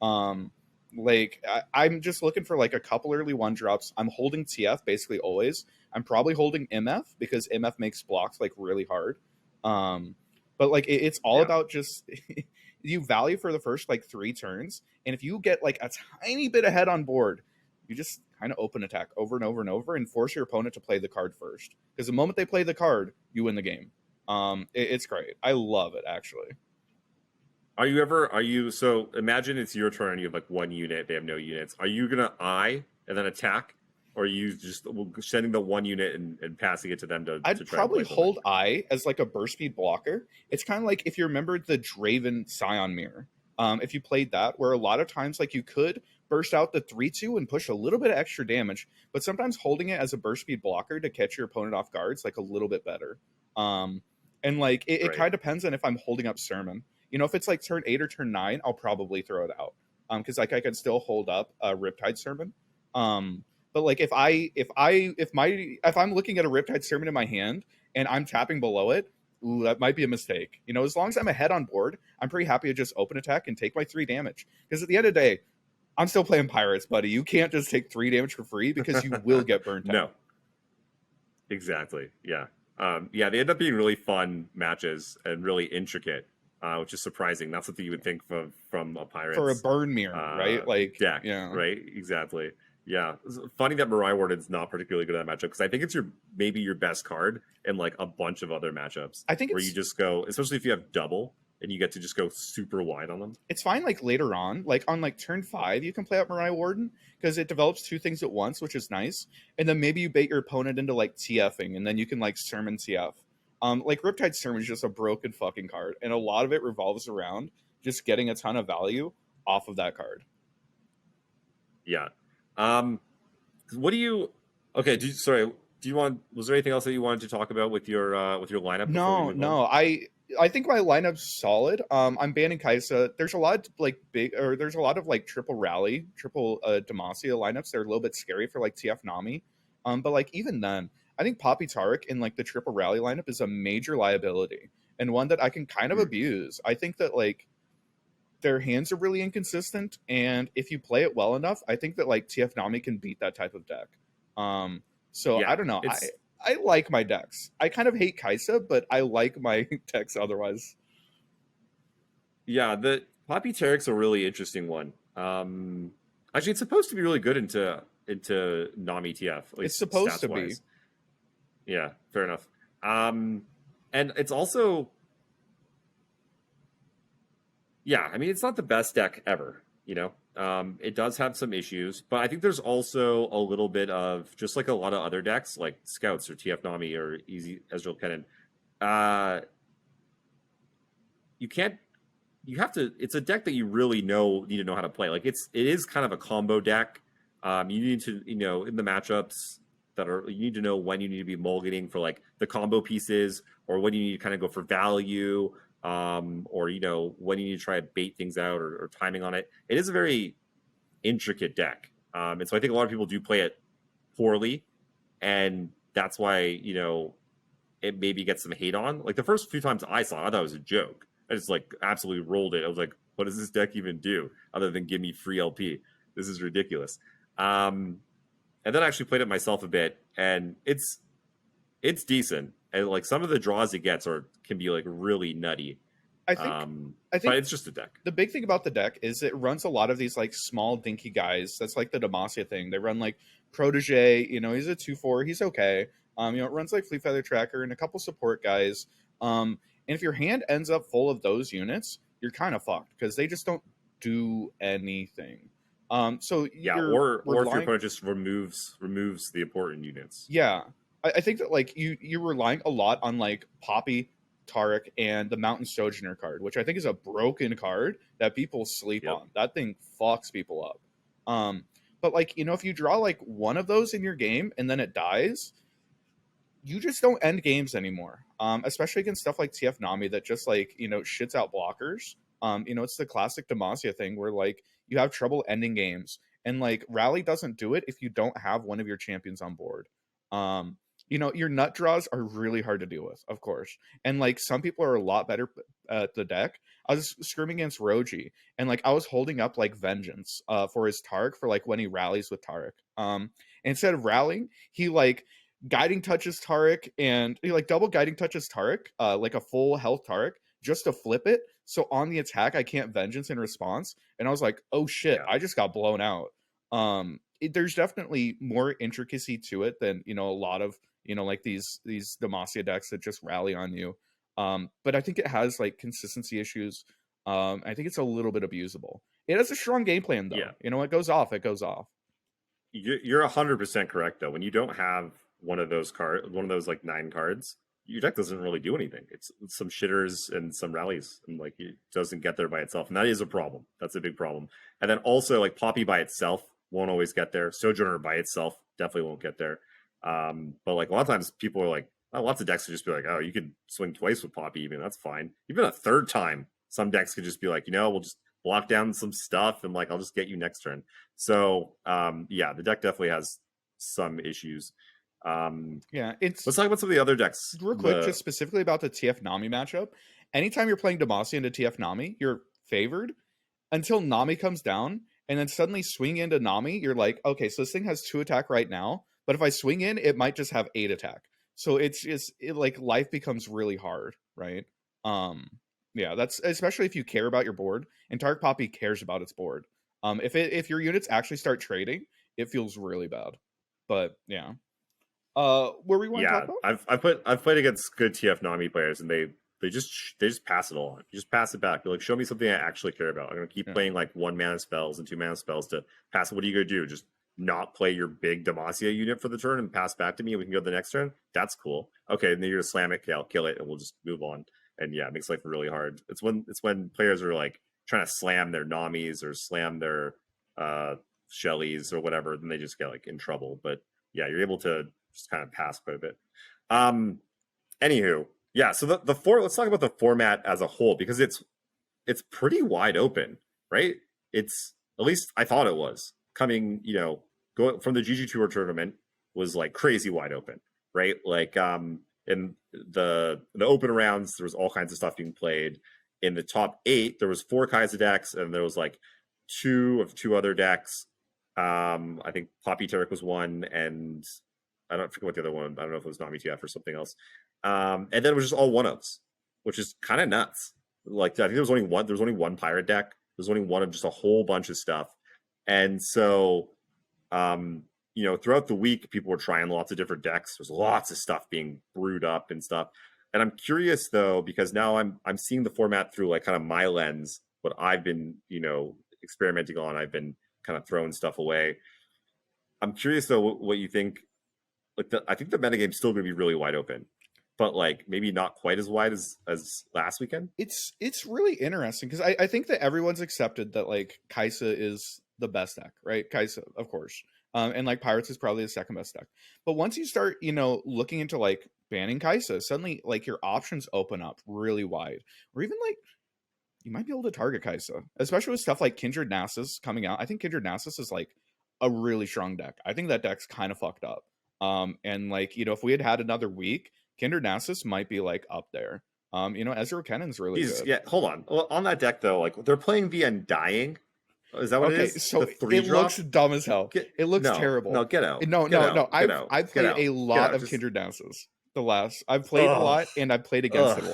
I'm just looking for like a couple early 1-drops. I'm holding TF basically always. I'm probably holding MF, because MF makes blocks like really hard. But like it's all about just you value for the first like 3 turns, and if you get like a tiny bit ahead on board, you just kind of open attack over and over and over and force your opponent to play the card first, because the moment they play the card, you win the game. It's great. I love it, actually. So imagine it's your turn and you have like 1 unit, they have no units. Are you gonna eye and then attack, or are you just sending the 1 unit and passing it to them to I'd to try probably and play hold eye as like a burst speed blocker. It's kind of like if you remember the Draven Scion mirror. If you played that, where a lot of times like you could burst out the 3/2 and push a little bit of extra damage, but sometimes holding it as a burst speed blocker to catch your opponent off guard is like a little bit better. And like it kind of depends on if I'm holding up Sermon. If it's like turn 8 or turn 9, I'll probably throw it out, because like I can still hold up a Riptide Sermon. But like if I'm looking at a Riptide Sermon in my hand and I'm tapping below it, that might be a mistake. As long as I'm ahead on board, I'm pretty happy to just open attack and take my 3 damage. Because at the end of the day, I'm still playing Pirates, buddy. You can't just take 3 damage for free, because you will get burnt out. No. Exactly. Yeah. They end up being really fun matches and really intricate, which is surprising. Not something you would think from a Pirates. For a burn mirror, right? Like deck, right? Exactly. Yeah, it's funny that Mariah Warden's not particularly good at that matchup because I think it's maybe your best card in like a bunch of other matchups I think where you just go, especially if you have double and you get to just go super wide on them. it's fine like later on, like on like turn 5 you can play out Mariah Warden because it develops two things at once, which is nice. And then maybe you bait your opponent into like TFing and then you can like Sermon TF. Like Riptide Sermon is just a broken fucking card and a lot of it revolves around just getting a ton of value off of that card. Yeah. What do you? Okay. Sorry. Do you want? Was there anything else that you wanted to talk about with your lineup before we No, move on? no, I think my lineup's solid. I'm banning Kaisa. There's a lot like there's a lot of like triple rally, triple Demacia lineups. They're a little bit scary for like TF Nami. But like even then, I think Poppy Taric in like the triple rally lineup is a major liability and one that I can kind of abuse. I think that like their hands are really inconsistent, and if you play it well enough, I think that like TF Nami can beat that type of deck. So I Yeah. don't know. It's I like my decks. I kind of hate Kaisa, but I like my decks otherwise. yeah. The Poppy Taric's a really interesting one. Actually, it's supposed to be really good into Nami TF, at It's least supposed stats to be. wise. Yeah. Fair enough. And it's also yeah. I mean, it's not the best deck ever. It does have some issues, but I think there's also a little bit of just like a lot of other decks, like Scouts or TF Nami or Easy Ezreal Kennen. Uh, you can't. You have to. It's a deck that you really need to know how to play. Like it is kind of a combo deck. You need to in the matchups you need to know when you need to be mulliganing for like the combo pieces, or when you need to kind of go for value, or when you need to try to bait things out or timing on it. It is a very intricate deck, and so I think a lot of people do play it poorly, and that's why it maybe gets some hate on. Like the first few times I saw it, I thought it was a joke. I just like absolutely rolled it. I was like, what does this deck even do other than give me free LP? This is ridiculous. And then I actually played it myself a bit, and it's decent. And like some of the draws it gets can be like really nutty. I think I But think it's just a deck. the big thing about the deck is it runs a lot of these like small dinky guys. That's like the Demacia thing. They run like Protege, he's a 2/4, he's okay. It runs like Fleet Feather Tracker and a couple support guys. And if your hand ends up full of those units, you're kind of fucked because they just don't do anything. So Yeah, you're or if your relying, opponent just removes the important units. yeah, I think that like you're relying a lot on like Poppy, Taric, and the Mountain Sojourner card, which I think is a broken card that people sleep Yep. on. That thing fucks people up. But like if you draw like one of those in your game and then it dies, you just don't end games anymore. Especially against stuff like TF Nami that just like shits out blockers. It's the classic Demacia thing where like you have trouble ending games, and like Rally doesn't do it if you don't have one of your champions on board. Your nut draws are really hard to deal with, of course, and like some people are a lot better at the deck. I was scrimming against Roji, and like I was holding up like Vengeance for his Tark for like when he rallies with Tarek. Instead of rallying, he like guiding touches Tarek, and he like double guiding touches Tarek, like a full health Tarek, just to flip it. So on the attack, I can't Vengeance in response. And I was like, oh shit, Yeah. I just got blown out. There's definitely more intricacy to it than a lot of like these Demacia decks that just rally on you. But I think it has like consistency issues. I think it's a little bit abusable. It has a strong game plan though. Yeah. It goes off. It goes off. You're 100% correct though. When you don't have one of those like 9 cards, your deck doesn't really do anything. It's some shitters and some rallies, and like it doesn't get there by itself, and that is a problem. That's a big problem. And then also like Poppy by itself won't always get there. Sojourner by itself definitely won't get there. But like a lot of times people are like, lots of decks would just be like, oh, you could swing twice with Poppy, even that's fine. Even a third time, some decks could just be like, we'll just block down some stuff and like I'll just get you next turn. So yeah, the deck definitely has some issues. Yeah, let's talk about some of the other decks real quick, just specifically about the TF Nami matchup. Anytime you're playing Demacia into TF Nami, you're favored until Nami comes down, and then suddenly swing into Nami, you're like, okay, so this thing has 2 attack right now, but if I swing in, it might just have 8 attack. So it's just like life becomes really hard, right? Yeah, that's especially if you care about your board, and Tark Poppy cares about its board. If your units actually start trading, it feels really bad. But yeah. Where we want to talk Yeah, about? I've played against good TF Nami players, and they just pass it all on. You just pass it back. You're like, show me something I actually care about. I'm gonna keep Yeah. playing like 1 mana spells and 2 mana spells to pass. What are you gonna do? Just not play your big Demacia unit for the turn and pass back to me, and we can go to the next turn. That's cool. Okay, and then you're gonna slam it. Yeah, I'll kill it, and we'll just move on. And yeah, it makes life really hard. It's when players are like trying to slam their Namis or slam their Shellys or whatever, then they just get like in trouble. But yeah, you're able to just kind of pass quite a bit. Anywho, yeah. So let's talk about the format as a whole because it's pretty wide open, right? It's at least I thought it was coming. Going from the GG Tour tournament was like crazy wide open, right? Like in the open rounds, there was all kinds of stuff being played. In the top 8, there was 4 Kaisa decks, and there was like 2 other decks. I think Poppy Turek was one, and I don't forget what the other one. I don't know if it was Nami TF or something else. And then it was just all one-ofs, which is kind of nuts. Like I think there was only one pirate deck. There's only one of just a whole bunch of stuff. And so throughout the week, people were trying lots of different decks. There's lots of stuff being brewed up and stuff. And I'm curious though, because now I'm seeing the format through like kind of my lens, what I've been, experimenting on. I've been kind of throwing stuff away. I'm curious though what you think. Like I think the metagame's still going to be really wide open, but like maybe not quite as wide as last weekend. It's really interesting because I think that everyone's accepted that like Kaisa is the best deck, right? Kaisa, of course. And like Pirates is probably the second best deck. But once you start, looking into like banning Kaisa, suddenly like your options open up really wide. Or even like you might be able to target Kaisa, especially with stuff like Kindred Nasus coming out. I think Kindred Nasus is like a really strong deck. I think that deck's kind of fucked up. And like, if we had another week, Kindred Nasus might be like up there. Ezreal Kennan's really good. Yeah, hold on. Well, on that deck though, like they're playing the Undying. Is that what it is? So the 3 it drop? looks dumb as hell. It looks terrible. No, get out. No. I've played a lot of Kindred Nasus. I've played a lot and I've played against it a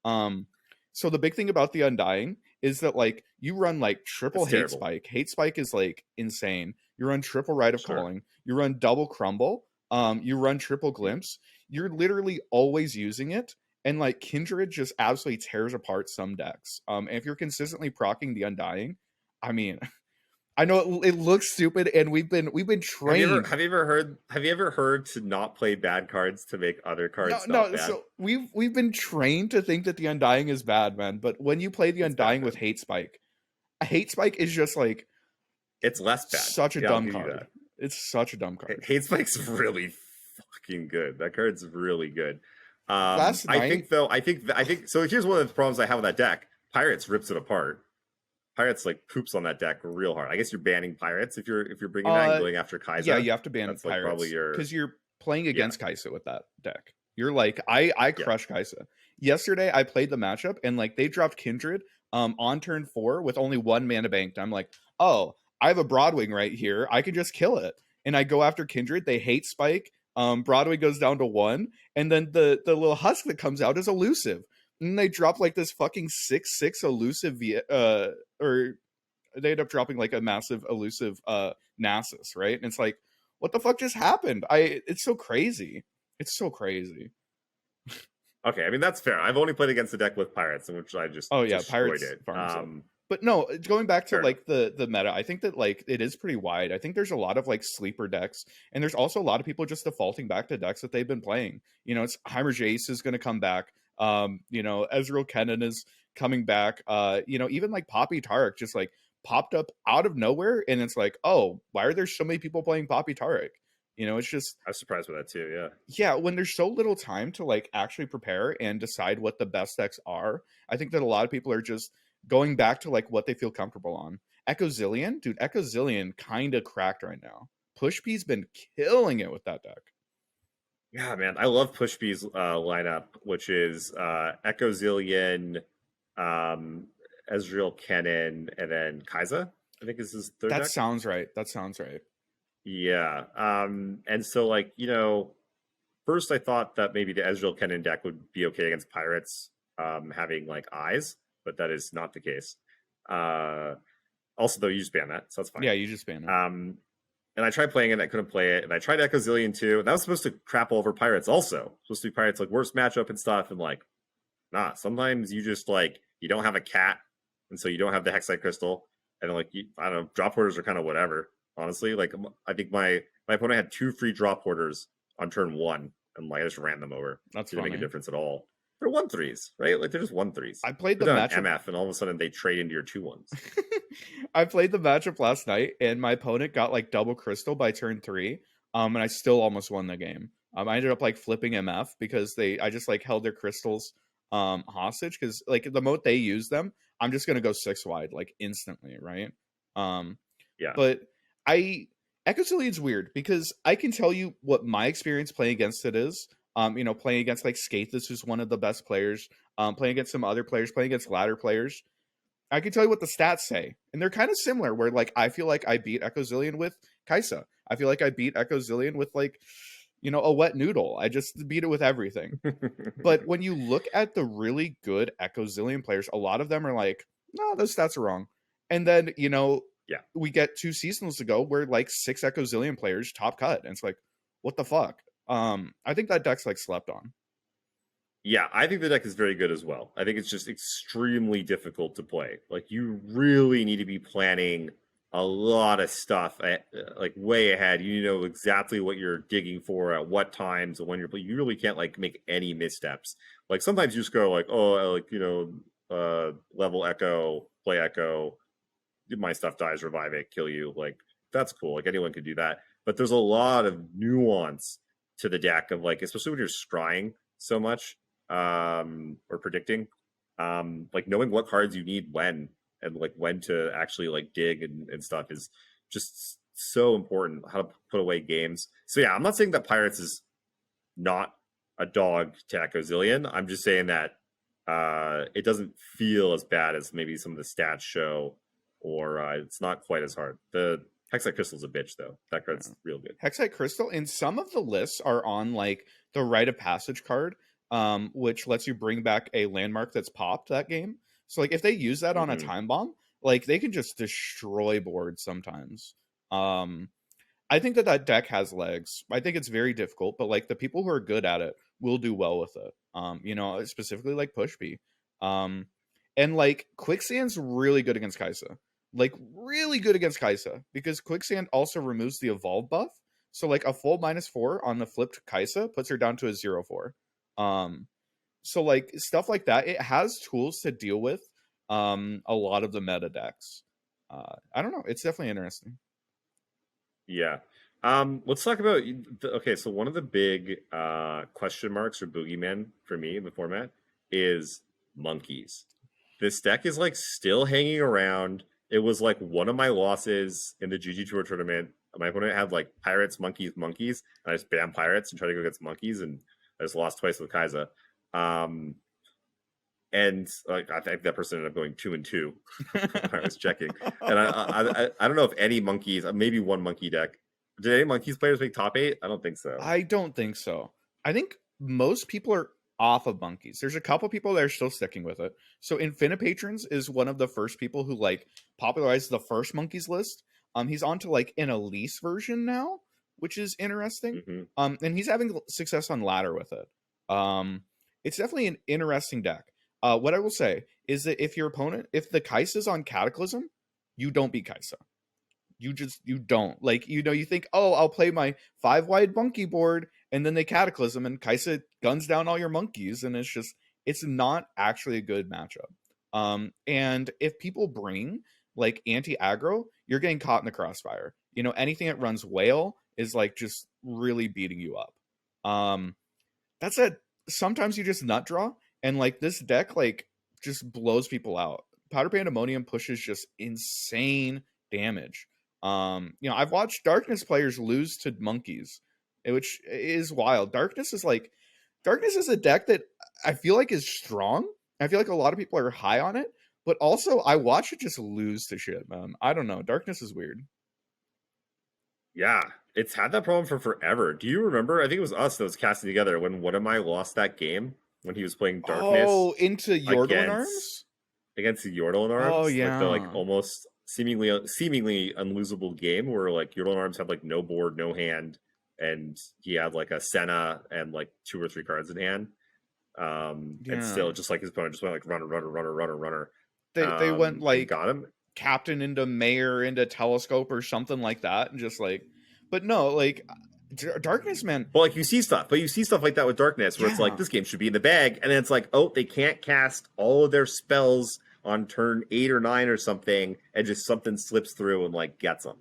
lot. So the big thing about the Undying is that like you run like triple hate spike. Hate spike is like insane. You run triple Rite of Calling. You run double Crumble. You run triple Glimpse. You're literally always using it. And like Kindred just absolutely tears apart some decks. And if you're consistently proccing the Undying, I mean, I know it looks stupid, and we've been trained. Have you ever heard to not play bad cards to make other cards not bad? So we've been trained to think that the Undying is bad, man. But when you play the Undying with Hate Spike, a Hate Spike is just like it's less bad. Such a dumb card. It's such a dumb card. Hate Spike's really fucking good. That card's really good. Last night, I think so. Here's one of the problems I have with that deck. Pirates rips it apart. Pirates like poops on that deck real hard. I guess you're banning Pirates if you're bringing that and going after Kaisa. Yeah, you have to ban That's Pirates probably because you're playing against Kaisa with that deck. You're like, I crush Kaisa. Yesterday I played the matchup and like they dropped Kindred on turn 4 with only 1 mana banked. I'm like, oh, I have a Broadwing right here. I could just kill it. And I go after Kindred. They hate spike. Broadway goes down to 1, and then the little husk that comes out is elusive. And they drop like this fucking 6/6 elusive or they end up dropping like a massive elusive Nasus, right? And it's like, what the fuck just happened? It's so crazy. It's so crazy. Okay, I mean that's fair. I've only played against the deck with Pirates, in which I just Pirates it. But no, going back to like the meta, I think that like it is pretty wide. I think there's a lot of like sleeper decks, and there's also a lot of people just defaulting back to decks that they've been playing. It's Heimer Jace is going to come back. Ezreal Kennen is coming back. Even like Poppy Tarek just like popped up out of nowhere, and it's like, oh, why are there so many people playing Poppy Tarek? It's just I'm surprised with that too. Yeah, when there's so little time to like actually prepare and decide what the best decks are, I think that a lot of people are just going back to like what they feel comfortable on. Echo Zillion kind of cracked right now. Push P's been killing it with that deck. Yeah, man, I love Push P's lineup, which is Echo Zillion, Ezreal Kennen, and then Kaisa. I think is his third. That sounds right. Yeah. And so like, first I thought that maybe the Ezreal Kennen deck would be okay against Pirates, having like eyes, but that is not the case. Also though, you just ban that, so that's fine. Yeah, you just ban it. and I tried playing it, and I couldn't play it, and I tried Echo Zillion too, and that was supposed to crap all over Pirates also. Supposed to be Pirates like worst matchup and stuff, and like, nah. Sometimes you just like you don't have a cat, and so you don't have the Hexite Crystal, and like I don't know, drop orders are kind of whatever. Honestly, like I think my opponent had 2 free drop orders on turn 1, and like I just ran them over. That's didn't funny. make a difference at all. They're 1/3s, right? Like they're just 1/3s. I played the They're matchup MF, and all of a sudden they trade into your 2/1s. I played the matchup last night, and my opponent got like double crystal by turn 3, and I still almost won the game. I ended up like flipping MF because I just like held their crystals hostage because like the moment they use them, I'm just gonna go 6 wide like instantly, right? Yeah. But Echo Zillion's weird because I can tell you what my experience playing against it is. Playing against like Skathis, who's one of the best players, playing against some other players, playing against ladder players. I can tell you what the stats say, and they're kind of similar. Where like I feel like I beat Echo Zillion with Kaisa. I feel like I beat Echo Zillion with like, a wet noodle. I just beat it with everything. But when you look at the really good Echo Zillion players, a lot of them are like, no, those stats are wrong. And then yeah, we get 2 seasons ago where like 6 Echo Zillion players top cut, and it's like, what the fuck? I think that deck's like slept on. Yeah, I think the deck is very good as well. I think it's just extremely difficult to play. Like you really need to be planning a lot of stuff like way ahead. You know exactly what you're digging for at what times and when you're. You really can't like make any missteps. Like sometimes you just go like, oh, like level Echo, play Echo, my stuff dies, revive it, kill you. Like that's cool. Like anyone could do that. But there's a lot of nuance to the deck of like, especially when you're scrying so much. Or predicting, like knowing what cards you need when and like when to actually like dig and stuff is just so important. How to put away games. So yeah, I'm not saying that Pirates is not a dog to Echo Zillion. I'm just saying that it doesn't feel as bad as maybe some of the stats show, or it's not quite as hard. The Hexite Crystal's a bitch though. That card's real good. Hexite Crystal, and some of the lists are on like the Rite of Passage card. Which lets you bring back a landmark that's popped that game. So like if they use that on a time bomb, like they can just destroy boards sometimes. I think that deck has legs. I think it's very difficult, but like the people who are good at it will do well with it. Specifically like Push B. And like Quicksand's really good against Kaisa. Like really good against Kaisa because Quicksand also removes the evolve buff. So like a full -4 on the flipped Kaisa puts her down to a 0/4. So like stuff like that, it has tools to deal with a lot of the meta decks. I don't know, it's definitely interesting. Yeah. Let's talk about okay, so one of the big question marks or boogeymen for me in the format is monkeys. This deck is like still hanging around. It was like one of my losses in the GG Tour tournament. My opponent had like pirates, monkeys, and I just banned pirates and tried to go against monkeys, and I just lost twice with Kaisa. And like I think that person ended up going 2-2. I was checking, and I don't know if any monkeys, maybe one monkey deck. Did any monkeys players make top 8? I don't think so. I don't think so. I think most people are off of monkeys. There's a couple people that are still sticking with it. So Infinipatrons is one of the first people who like popularized the first monkeys list. He's on to like an Elise version now, which is interesting. And he's having success on ladder with it. It's definitely an interesting deck. What I will say is that if the Kaisa's on Cataclysm, you don't beat Kaisa. You don't. Like, you think, oh, I'll play my 5 wide monkey board, and then they Cataclysm, and Kaisa guns down all your monkeys, and it's not actually a good matchup. And if people bring like anti-aggro, you're getting caught in the crossfire. Anything that runs whale is like just really beating you up. That said, sometimes you just nut draw, and like this deck like just blows people out. Powder Pandemonium pushes just insane damage. I've watched Darkness players lose to monkeys, which is wild. Darkness is a deck that I feel like is strong. I feel like a lot of people are high on it, but also I watch it just lose to shit, man. I don't know. Darkness is weird. Yeah, it's had that problem for forever. Do you remember? I think it was us that was casting together when one of my lost that game when he was playing Darkness. Oh, into Yordle and Arms? Against the Yordle and Arms. Oh, yeah. Like the almost seemingly unlosable game where like your lone arms had like no board, no hand, and he had like a Senna and like 2 or 3 cards in hand. And still just like his opponent just went like runner. They went And like got him. captain into mayor into telescope or something like that, and just like, but no, like darkness, man. Well, like you see stuff like that with darkness where it's like this game should be in the bag, and then it's like, oh, they can't cast all of their spells on turn 8 or 9 or something, and just something slips through and like gets them.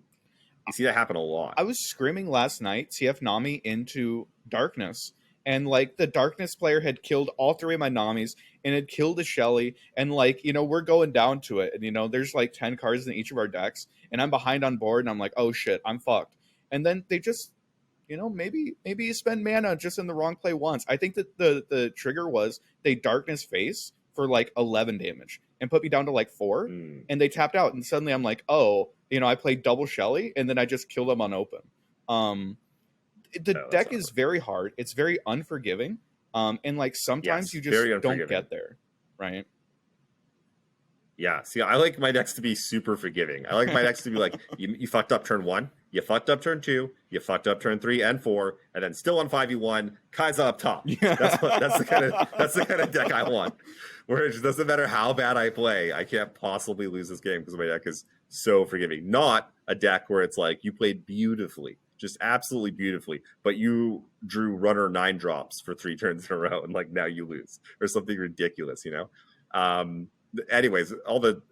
You see that happen a lot. I was screaming last night, TF Nami into darkness, and like the darkness player had killed all 3 of my Namis and had killed a Shelly, and like, you know, we're going down to it, and you know, there's like 10 cards in each of our decks, and I'm behind on board, and I'm like, oh shit, I'm fucked. And then they just, you know, maybe you spend mana just in the wrong play once. I think that the trigger was they darkness face for like 11 damage and put me down to like 4, and they tapped out, and suddenly I'm like, oh, you know, I played double Shelly, and then I just kill them on open. The deck is very hard. It's very unforgiving. And like sometimes you just don't get there, right? Yeah. See, I like my decks to be super forgiving. I like my decks to be like, you fucked up turn 1, you fucked up turn 2, you fucked up turn 3 and 4, and then still on 5v1, Kaisa up top. Yeah. That's the kind of deck I want. Where it just doesn't matter how bad I play, I can't possibly lose this game because my deck is so forgiving. Not a deck where it's like you played beautifully, just absolutely beautifully, but you drew runner 9 drops for 3 turns in a row, and like now you lose or something ridiculous, you know. Anyways, all the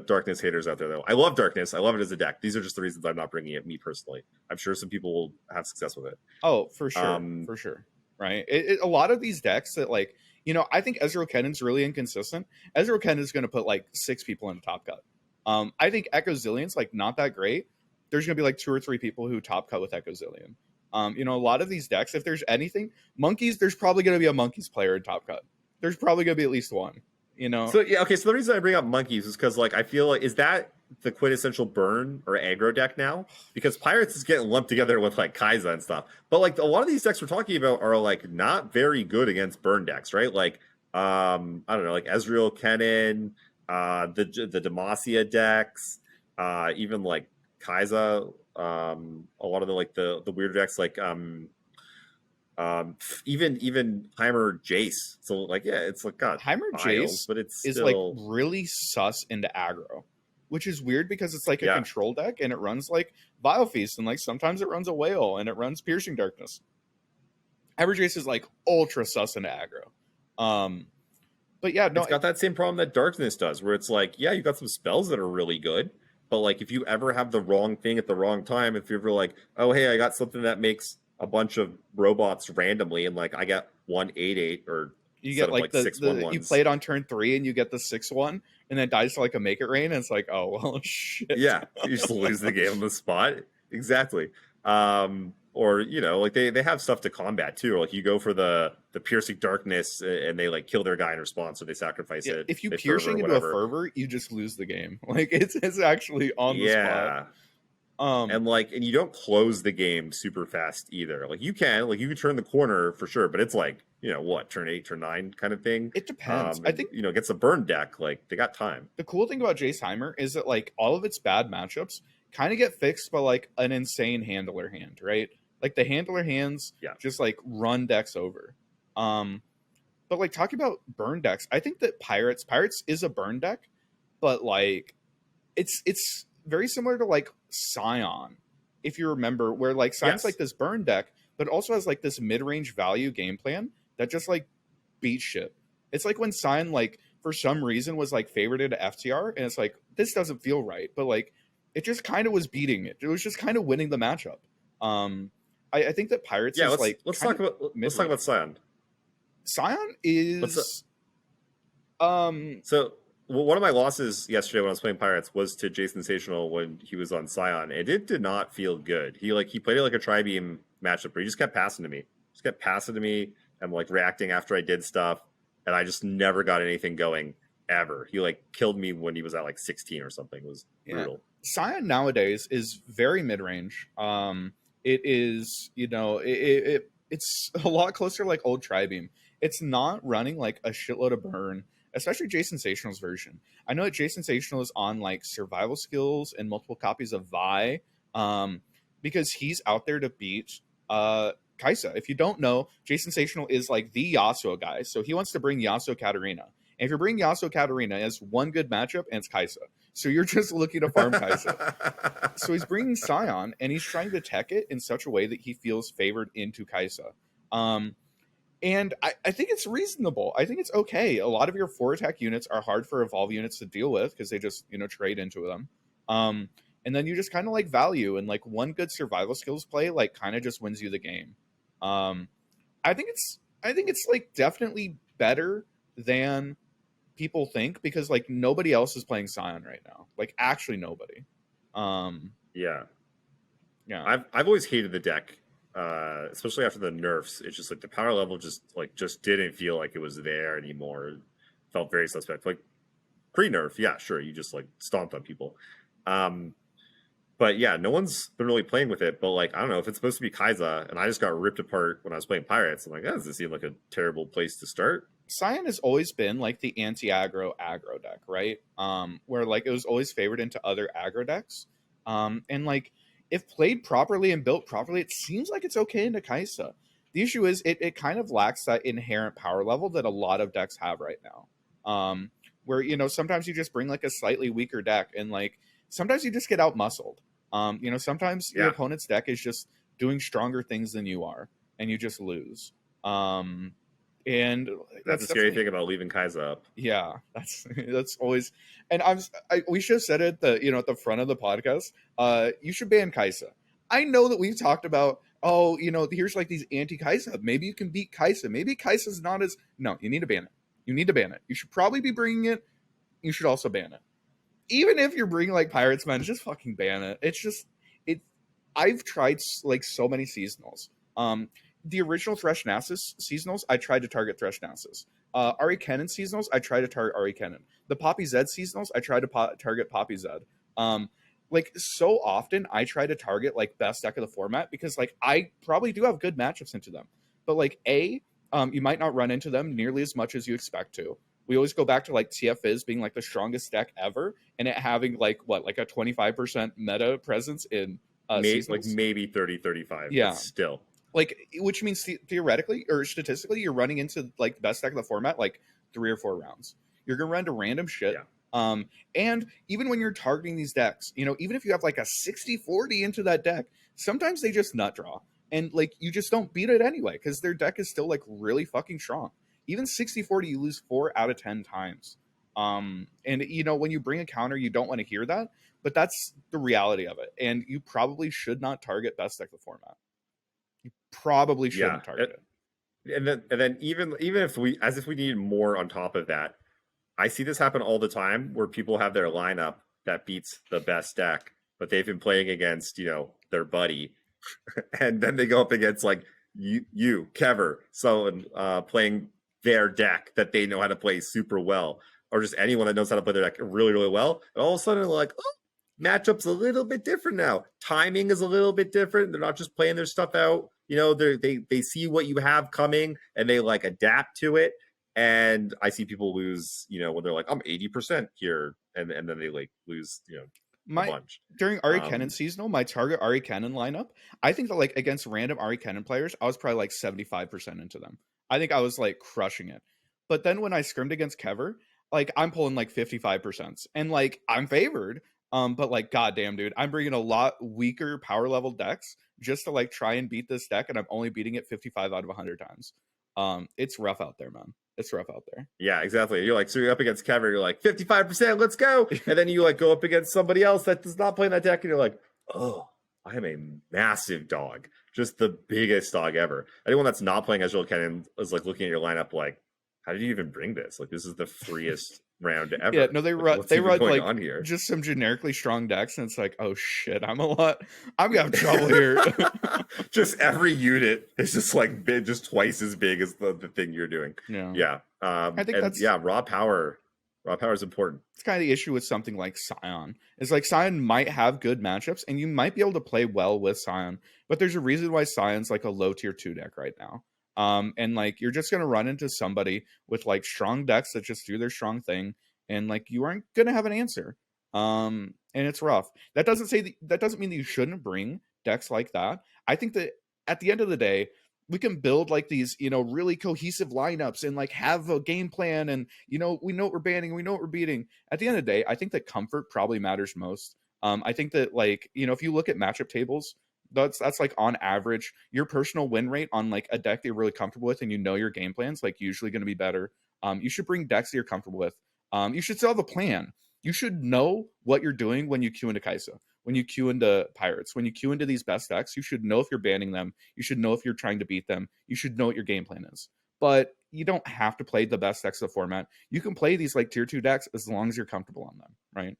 darkness haters out there, though, I love darkness. I love it as a deck. These are just the reasons I'm not bringing it. Me personally, I'm sure some people will have success with it. Oh, for sure, right? A lot of these decks that like, you know, I think Ezreal Kennen's really inconsistent. Ezreal Kennen is going to put like 6 people in a top cut. I think Echo Zillion's like not that great. There's going to be like 2 or 3 people who top cut with Echo Zillion. You know, a lot of these decks, if there's anything, Monkeys, there's probably going to be a Monkeys player in top cut. There's probably going to be at least one, you know? So, yeah, okay, so the reason I bring up Monkeys is because, like, I feel like, is that the quintessential burn or aggro deck now? Because Pirates is getting lumped together with, like, Kaisa and stuff. But, like, a lot of these decks we're talking about are, like, not very good against burn decks, right? Like, I don't know, like Ezreal Kennen, the Demacia decks, even, like, Kaisa, a lot of the like the weird decks like even Heimer Jace. So like it's like God, Heimer Jace, but it's is still like really sus into aggro, which is weird because it's like a control deck and it runs like Vile Feast, and like sometimes it runs a whale and it runs Piercing Darkness. Heimer Jace is like ultra sus into aggro. But yeah, no, it's got that same problem that Darkness does, where it's like, yeah, you got some spells that are really good. But, like, if you ever have the wrong thing at the wrong time, if you're ever like, oh, hey, I got something that makes a bunch of robots randomly, and, like, I got 1/8/8, or you get, like, the 6/1/1s. You play it on turn 3, and you get the 6/1, and then dies to, like, a Make It Rain, and it's like, oh, well, shit. Yeah, you just lose the game on the spot. Exactly. Or, you know, like, they have stuff to combat, too. Like, you go for the Piercing Darkness, and they, like, kill their guy in response, or they sacrifice it. If you Piercing into a Fervor, you just lose the game. Like, it's actually on the spot. And you don't close the game super fast, either. Like, you can turn the corner, for sure, but it's, like, you know, what, turn 8, turn 9 kind of thing? It depends. I think, you know, against a burn deck, like, they got time. The cool thing about Jace Heimer is that, like, all of its bad matchups kind of get fixed by, like, an insane handler hand, right? Like, the handler hands just, like, run decks over. But, like, talking about burn decks, I think that Pirates is a burn deck, but, like, it's very similar to, like, Scion, if you remember, where, like, Scion's like this burn deck, but also has, like, this mid-range value game plan that just, like, beats shit. It's like when Scion, like, for some reason was, like, favorited to FTR, and it's like, this doesn't feel right, but, like, it just kind of was beating it. It was just kind of winning the matchup. I think that Pirates is like. Let's talk about Scion. Scion is. So one of my losses yesterday when I was playing Pirates was to Jay Sensational when he was on Scion, and it did not feel good. He played it like a tri-beam matchup, but he just kept passing to me. And like reacting after I did stuff, and I just never got anything going ever. He like killed me when he was at like 16 or something. It was brutal. Scion nowadays is very mid-range. It is, you know, it's a lot closer to like old Tribeam. It's not running like a shitload of burn. especially Jay Sensational's version. I know that Jay Sensational is on like survival skills and multiple copies of Vi, because he's out there to beat Kaisa. If you don't know, Jay Sensational is like the Yasuo guy, so he wants to bring Yasuo Katarina. And if you're bringing Yasuo Katarina, it has one good matchup, and it's Kaisa. So you're just looking to farm Kaisa. So he's bringing Sion, and he's trying to tech it in such a way that he feels favored into Kaisa. And I think it's reasonable. I think it's okay. A lot of your 4 attack units are hard for evolve units to deal with because they just, trade into them. And then you just kind of like value, and like one good survival skills play like kind of just wins you the game. I think it's like definitely better than people think, because like nobody else is playing Sion right now. Like actually nobody. Yeah. Yeah. I've always hated the deck, especially after the nerfs. It's just like the power level just didn't feel like it was there anymore. It felt very suspect. Like pre-nerf, yeah, sure, you just like stomped on people. But yeah, no one's been really playing with it. But like, I don't know if it's supposed to be Kaisa, and I just got ripped apart when I was playing Pirates. I'm like, does this seem like a terrible place to start? Sion has always been like the anti-aggro deck, right? Where like it was always favored into other aggro decks. And like if played properly and built properly, it seems like it's okay into Kaisa. The issue is it kind of lacks that inherent power level that a lot of decks have right now. Where sometimes you just bring like a slightly weaker deck, and like sometimes you just get out muscled. Sometimes your opponent's deck is just doing stronger things than you are, and you just lose. And that's the scary thing about leaving Kaisa up. Yeah, that's always. And we should have said it at the front of the podcast. You should ban Kaisa. I know that we've talked about, here's like these anti-Kaisa. Maybe you can beat Kaisa. Maybe Kaisa's not as. No, you need to ban it. You need to ban it. You should probably be bringing it. You should also ban it. Even if you're bringing like Pirates, man, just fucking ban it. It's just I've tried like so many seasonals. The original Thresh Nasus seasonals, I tried to target Thresh Nasus. Ari Kennen seasonals, I tried to target Ari Kennen. The Poppy Zed seasonals, I tried to target Poppy Zed. Like so often, I try to target like best deck of the format, because like I probably do have good matchups into them. But like you might not run into them nearly as much as you expect to. We always go back to like TF being like the strongest deck ever, and it having like a 25% meta presence in like maybe 30-35. Yeah, still. Like, which means theoretically or statistically, you're running into like the best deck of the format like 3 or 4 rounds. You're gonna run into random shit. Yeah. And even when you're targeting these decks, even if you have like a 60-40 into that deck, sometimes they just nut draw, and like you just don't beat it anyway because their deck is still like really fucking strong. Even 60-40, you lose 4 out of 10 times. And when you bring a counter, you don't want to hear that, but that's the reality of it. And you probably should not target best deck of the format. You probably shouldn't target it. And then even if we need more on top of that, I see this happen all the time where people have their lineup that beats the best deck, but they've been playing against their buddy, and then they go up against like you Kever, someone playing their deck that they know how to play super well, or just anyone that knows how to play their deck really, really well. And all of a sudden, like, matchup's a little bit different now. Timing is a little bit different. They're not just playing their stuff out. They see what you have coming and they like adapt to it. And I see people lose, when they're like, I'm 80% here, and then they like lose, a bunch. During Ari Kennen seasonal, my target Ari Kennen lineup, I think that like against random Ari Kennen players, I was probably like 75% into them. I think I was like crushing it. But then when I scrimmed against Kever, like I'm pulling like 55%, and like I'm favored. But like, goddamn, dude, I'm bringing a lot weaker power level decks just to like try and beat this deck, and I'm only beating it 55 out of 100 times. It's rough out there, man. It's rough out there. Yeah, exactly. You're like, so you're up against Kever, you're like 55%, let's go. And then you like go up against somebody else that does not play in that deck, and you're like, oh, I am a massive dog, just the biggest dog ever. Anyone that's not playing Ezreal Kennen is like looking at your lineup like, how did you even bring this? Like, this is the freest round ever. Yeah, no, they run like on here? Just some generically strong decks, and it's like, oh shit, I'm gonna have trouble here. Just every unit is just like big, just twice as big as the thing you're doing. Yeah. I think raw power is important. It's kind of the issue with something like Sion. It's like Sion might have good matchups, and you might be able to play well with Sion, but there's a reason why Sion's like a low tier 2 deck right now. And like you're just gonna run into somebody with like strong decks that just do their strong thing, and like you aren't gonna have an answer. And it's rough. That doesn't that doesn't mean that you shouldn't bring decks like that. I think that at the end of the day, we can build like these, really cohesive lineups and like have a game plan, and we know what we're banning, we know what we're beating. At the end of the day, I think that comfort probably matters most. I think that like, if you look at matchup tables, that's like on average your personal win rate on like a deck that you're really comfortable with and your game plan's like usually going to be better. You should bring decks that you're comfortable with. You should still have a plan. You should know what you're doing when you queue into Kaisa, when you queue into Pirates, when you queue into these best decks. You should know if you're banning them. You should know if you're trying to beat them. You should know what your game plan is. But you don't have to play the best decks of the format. You can play these like tier 2 decks as long as you're comfortable on them, right?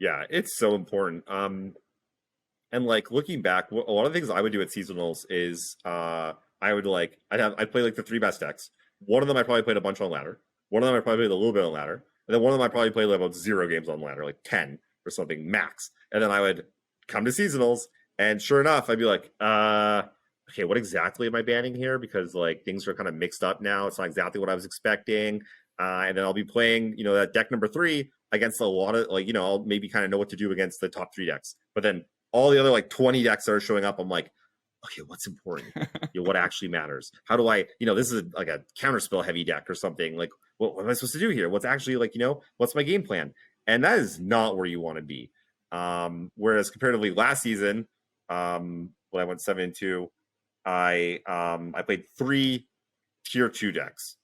Yeah, it's so important. And like looking back, a lot of things I would do at seasonals is I'd play like the 3 best decks. One of them I probably played a bunch on ladder. One of them I probably played a little bit on ladder. And then one of them I probably played like about 0 games on ladder, like 10 or something max. And then I would come to seasonals, and sure enough, I'd be like, okay, what exactly am I banning here? Because like things are kind of mixed up now. It's not exactly what I was expecting. And then I'll be playing, that deck number 3 against a lot of like, I'll maybe kind of know what to do against the top 3 decks. But then all the other like 20 decks that are showing up, I'm like, okay, what's important? What actually matters? How do I, this is like a counterspell heavy deck or something. Like, what am I supposed to do here? What's actually like, what's my game plan? And that is not where you want to be. Whereas comparatively last season, when I went 7-2, I played 3 tier 2 decks.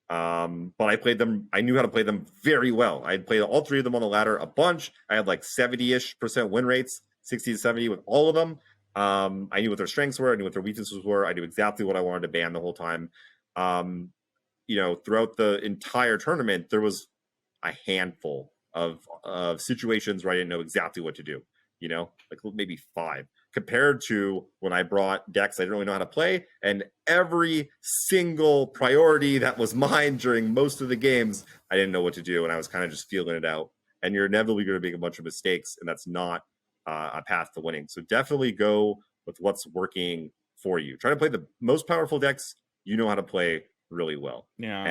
But I knew how to play them very well. I played all 3 of them on the ladder a bunch. I had like 70-ish% win rates, 60 to 70 with all of them. I knew what their strengths were. I knew what their weaknesses were. I knew exactly what I wanted to ban the whole time. Throughout the entire tournament, there was a handful of situations where I didn't know exactly what to do. Like maybe 5, compared to when I brought decks I didn't really know how to play, and every single priority that was mine during most of the games, I didn't know what to do, and I was kind of just feeling it out. And you're inevitably going to make a bunch of mistakes, and that's not a path to winning. So definitely go with what's working for you. Try to play the most powerful decks you know how to play really well. Yeah.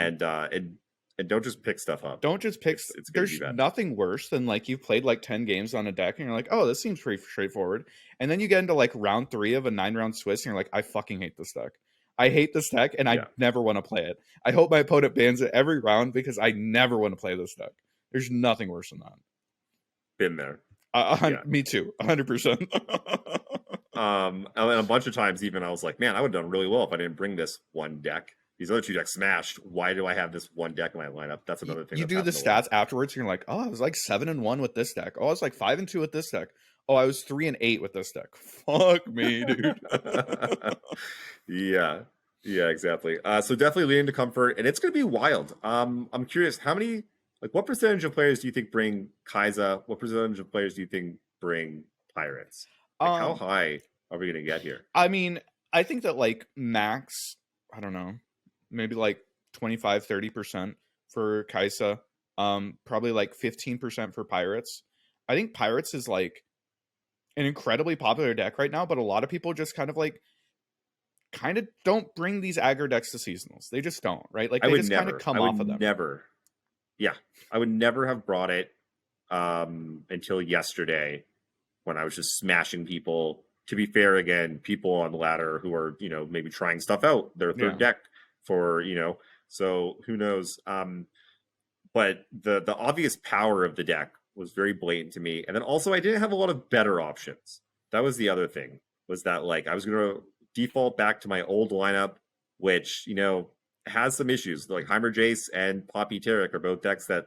And don't just pick stuff up. Don't just pick. There's nothing worse than like you've played like 10 games on a deck and you're like, oh, this seems pretty straightforward. And then you get into like round 3 of a 9-round Swiss and you're like, I fucking hate this deck. I hate this deck and I never want to play it. I hope my opponent bans it every round because I never want to play this deck. There's nothing worse than that. Been there. Me too. 100%. And a bunch of times even I was like, man, I would have done really well if I didn't bring this one deck. These other 2 decks smashed. Why do I have this one deck in my lineup? That's another thing. You do the stats afterwards, and you're like, oh, I was like 7-1 with this deck. Oh, I was like 5-2 with this deck. Oh, I was 3-8 with this deck. Fuck me, dude. Yeah, exactly. So definitely lean into comfort, and it's going to be wild. I'm curious, what percentage of players do you think bring Kaisa? What percentage of players do you think bring Pirates? How high are we going to get here? I mean, I think that like max, I don't know, maybe like 25-30% for Kaisa, probably like 15% for Pirates. I think Pirates is like an incredibly popular deck right now, but a lot of people just kind of don't bring these aggro decks to seasonals. They just don't, right? Like they just kind of come off of them. I would never have brought it until yesterday when I was just smashing people. To be fair, again, people on the ladder who are, maybe trying stuff out, their third deck for, so who knows? But the obvious power of the deck was very blatant to me. And then also I didn't have a lot of better options. That was the other thing, was that like I was going to default back to my old lineup, which, has some issues. Like Heimer Jace and Poppy Tarek are both decks that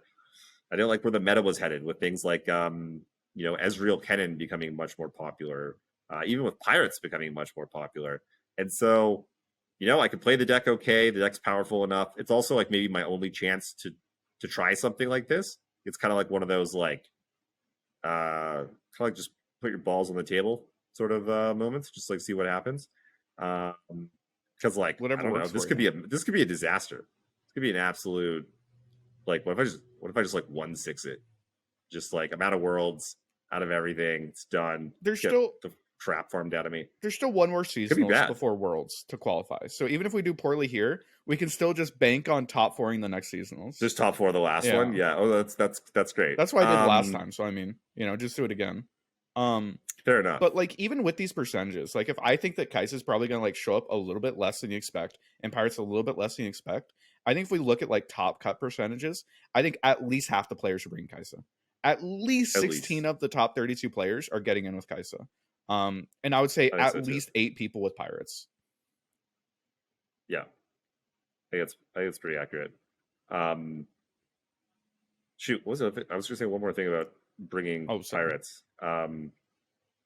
I didn't like where the meta was headed, with things like, Ezreal Kennen becoming much more popular, even with Pirates becoming much more popular. And so, I could play the deck okay. The deck's powerful enough. It's also like maybe my only chance to try something like this. It's kind of like one of those like, kind of like just put your balls on the table sort of moments, just like see what happens. Because like whatever, I don't know, this could be a disaster. This could be an absolute like what if I just like 1-6 it, just like I'm out of worlds, out of everything, it's done. There's still the trap farmed out of me. There's still one more be seasonals bad. before Worlds to qualify. So even if we do poorly here, we can still just bank on top 4ing the next seasonals. Just top 4 the last one? Yeah. Oh, that's great. That's what I did last time. So I mean, just do it again. Fair enough. But like even with these percentages, like if I think that Kaisa is probably gonna like show up a little bit less than you expect, and Pirates a little bit less than you expect, I think if we look at like top cut percentages, I think at least half the players are bringing Kaisa. At least 16 of the top 32 players are getting in with Kaisa. And I would say at least 8 people with Pirates. Yeah. I think it's pretty accurate. Shoot, what was it? I was going to say one more thing about bringing Pirates. I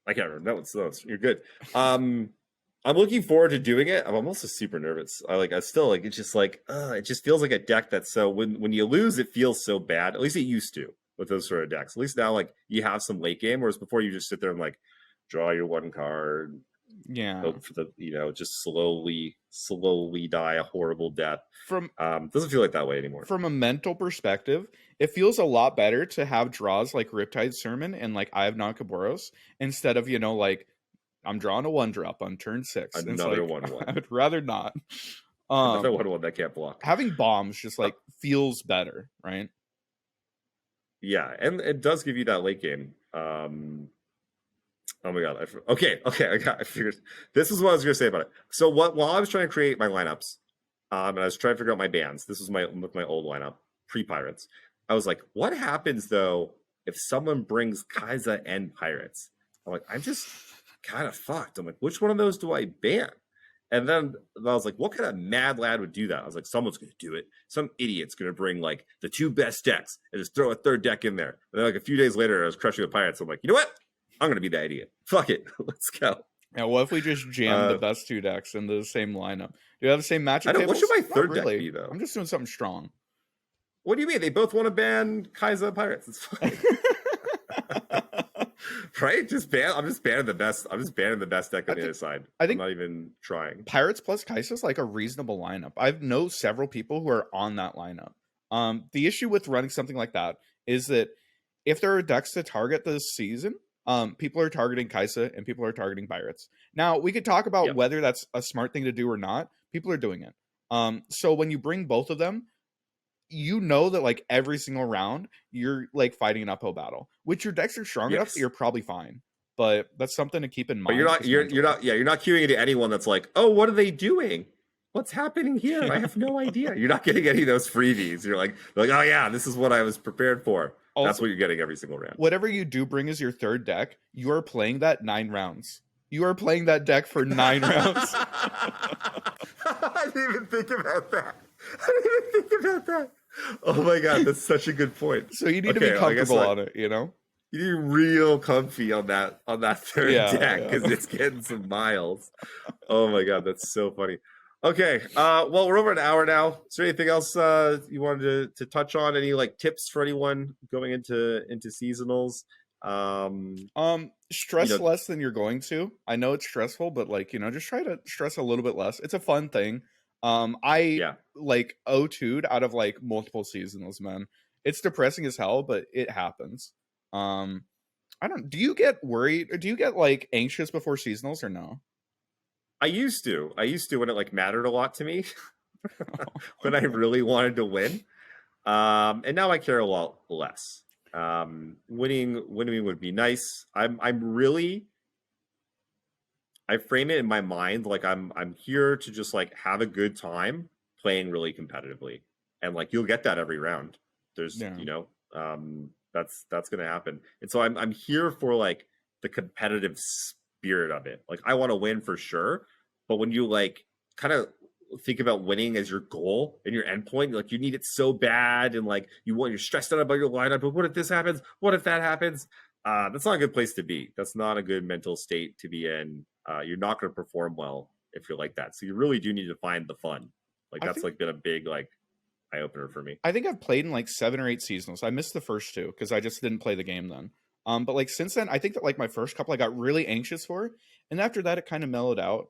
can't remember. That was you're good. I'm looking forward to doing it. I'm almost super nervous. It's just like, it just feels like a deck that's so, when you lose, it feels so bad. At least it used to with those sort of decks. At least now, like, you have some late game, whereas before you just sit there and like draw your one card. Yeah. Hope for the, just slowly die a horrible death. Doesn't feel like that way anymore. From a mental perspective, it feels a lot better to have draws like Riptide Sermon and like I have Nakaboros instead of, like, I'm drawing a 1-drop on turn 6. Another 1/1. I would rather not. Another 1/1 that can't block. Having bombs just like feels better, right? Yeah, and it does give you that late game. Oh my god! I figured this is what I was going to say about it. So while I was trying to create my lineups, and I was trying to figure out my bans. This was my old lineup pre-Pirates. I was like, what happens though if someone brings Kaisa and Pirates? I'm like, I'm just kind of fucked. I'm like, which one of those do I ban? And then I was like, what kind of mad lad would do that? I was like, someone's going to do it. Some idiot's going to bring like the 2 best decks and just throw a 3rd deck in there. And then like a few days later, I was crushing the Pirates. I'm like, you know what? I'm going to be that idiot. Fuck it. Let's go. Yeah, what if we just jam the best 2 decks into the same lineup? Do you have the same matchup tables? What should my 3rd deck be, though? I'm just doing something strong. What do you mean? They both want to ban Kaisa Pirates. It's fine. Right? I'm just banning the best. I'm just banning the best deck on the other side. I'm not even trying. Pirates plus Kaisa is like a reasonable lineup. I know several people who are on that lineup. The issue with running something like that is that if there are decks to target this season, people are targeting Kaisa and people are targeting Pirates. Now, we could talk about whether that's a smart thing to do or not. People are doing it. So when you bring both of them, that like every single round you're like fighting an uphill battle, which your decks are strong enough that you're probably fine. But that's something to keep in mind. But you're not queuing into anyone that's like, oh, what are they doing? What's happening here? I have no idea. You're not getting any of those freebies. You're like, oh yeah, this is what I was prepared for. Also, that's what you're getting every single round. Whatever you do bring as your 3rd deck, you are playing that 9 rounds. You are playing that deck for 9 rounds. I didn't even think about that. Oh my god, that's such a good point. So you need to be comfortable on it, You need to be real comfy on that 3rd deck because it's getting some miles. Oh my god, that's so funny. Okay, well, we're over an hour now. Is there anything else you wanted to touch on? Any like tips for anyone going into seasonals? Stress less than you're going to. I know it's stressful, but like, just try to stress a little bit less. It's a fun thing. Like O2'd out of like multiple seasonals, man. It's depressing as hell, but it happens. Do you get worried or do you get like anxious before seasonals or no? I used to when it like mattered a lot to me when I really wanted to win. And now I care a lot less. Winning would be nice. I frame it in my mind like I'm here to just like have a good time playing really competitively, and like you'll get that every round. There's that's gonna happen, and so I'm here for like the competitive spirit of it. Like I want to win for sure, but when you like kind of think about winning as your goal and your endpoint, like you need it so bad, and like you're stressed out about your lineup. But what if this happens? What if that happens? That's not a good place to be. That's not a good mental state to be in. You're not going to perform well if you're like that. So you really do need to find the fun. Like that's like been a big like eye opener for me. I think I've played in like 7 or 8 seasonals. I missed the first 2 because I just didn't play the game then. But like since then, I think that like my first couple I got really anxious for, and after that it kind of mellowed out,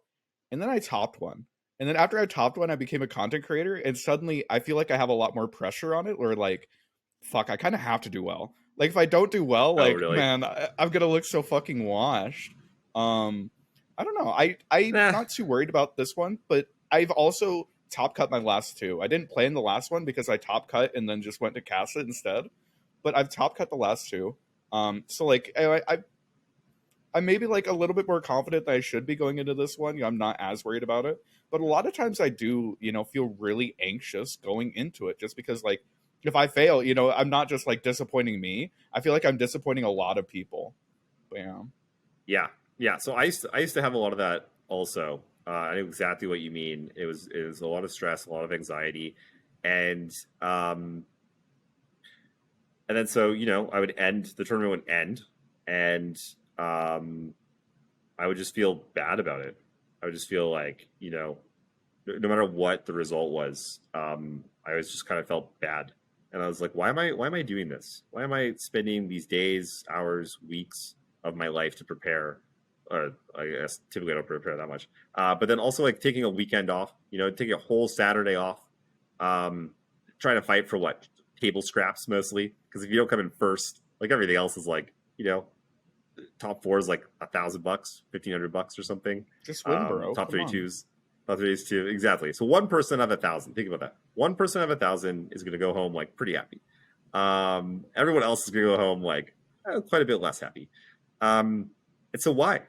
and then I topped one. And then after I topped one, I became a content creator, and suddenly I feel like I have a lot more pressure on it, where like, fuck, I kind of have to do well. Like if I don't do well, like, man, I'm gonna look so fucking washed. I don't know. I'm not too worried about this one, but I've also top cut my last two. I didn't play in the last one because I top cut and then just went to cast it instead. But I've top cut the last two. So like I'm maybe like a little bit more confident that I should be going into this one. I'm not as worried about it. But a lot of times I do, feel really anxious going into it just because like if I fail, I'm not just like disappointing me. I feel like I'm disappointing a lot of people. But, Yeah. So I used to have a lot of that also. I know exactly what you mean. It was a lot of stress, a lot of anxiety, and then so I would end the tournament would end, and I would just feel bad about it. I would just feel like no matter what the result was, I was just kind of felt bad, and I was like, why am I doing this? Why am I spending these days, hours, weeks of my life to prepare? Or I guess typically I don't prepare that much. But then also like taking a weekend off, taking a whole Saturday off, trying to fight for what? Table scraps mostly. Because if you don't come in first, like everything else is like, top four is like $1,000, $1,500 or something. Just win, bro. Top 32s. Top 32, exactly. So one person out of 1,000. Think about that. One person out of 1,000 is going to go home like pretty happy. Everyone else is going to go home like quite a bit less happy. And so why?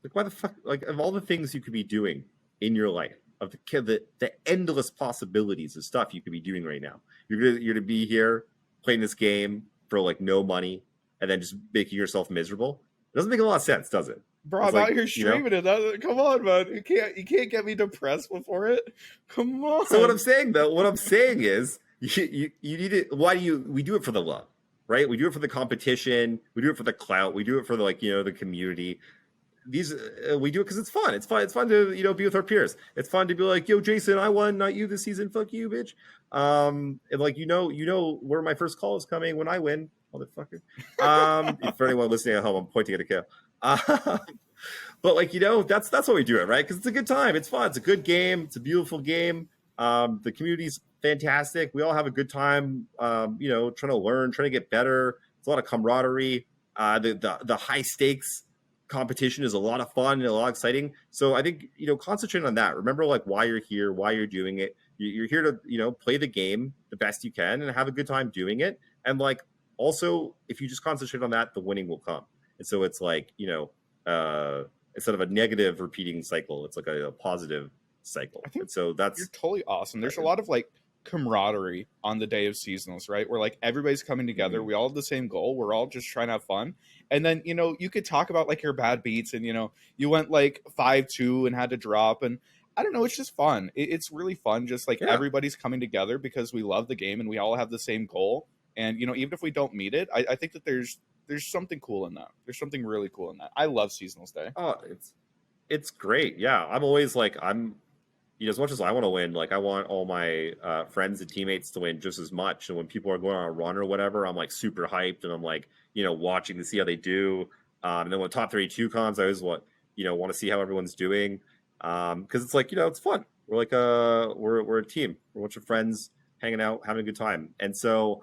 Like, why the fuck? Like, of all the things you could be doing in your life, of the endless possibilities of stuff you could be doing right now, you're gonna be here playing this game for like no money and then just making yourself miserable. It doesn't make a lot of sense, does it? Bro, I'm out here streaming it. Come on, man. You can't get me depressed before it. Come on. So what I'm saying is you need it. We do it for the love, right? We do it for the competition. We do it for the clout. We do it for the the community. We do it because it's fun. It's fun. It's fun to be with our peers. It's fun to be like, yo, Jason, I won, not you this season. Fuck you, bitch. And like where my first call is coming when I win, motherfucker. For anyone listening at home, I'm pointing at a cow. But like that's why we do it, right? Because it's a good time. It's fun. It's a good game. It's a beautiful game. The community's fantastic. We all have a good time. Trying to learn, trying to get better. It's a lot of camaraderie. The high stakes competition is a lot of fun and a lot exciting. So I think concentrate on that. Remember like why you're here, why you're doing it. You're here to play the game the best you can and have a good time doing it. And like also if you just concentrate on that, the winning will come. And so it's like instead of a negative repeating cycle, it's like a positive cycle. I think and so that's you're totally awesome. There's a lot of like camaraderie on the day of seasonals, right? Where like everybody's coming together. We all have the same goal. We're all just trying to have fun. And then you could talk about like your bad beats and you went like 5-2 and had to drop, and I don't know, it's just fun. It's really fun, just like everybody's coming together because we love the game and we all have the same goal. And even if we don't meet it, I think that there's something cool in that. There's something really cool in that. I love seasonals day. Oh, it's great. Yeah, I'm always like as much as I want to win, like I want all my friends and teammates to win just as much. And when people are going on a run or whatever, I'm like super hyped and I'm like, watching to see how they do. And then when top 32 comes, I always want to see how everyone's doing. Because it's like, it's fun. We're like we're a team. We're a bunch of friends hanging out, having a good time. And so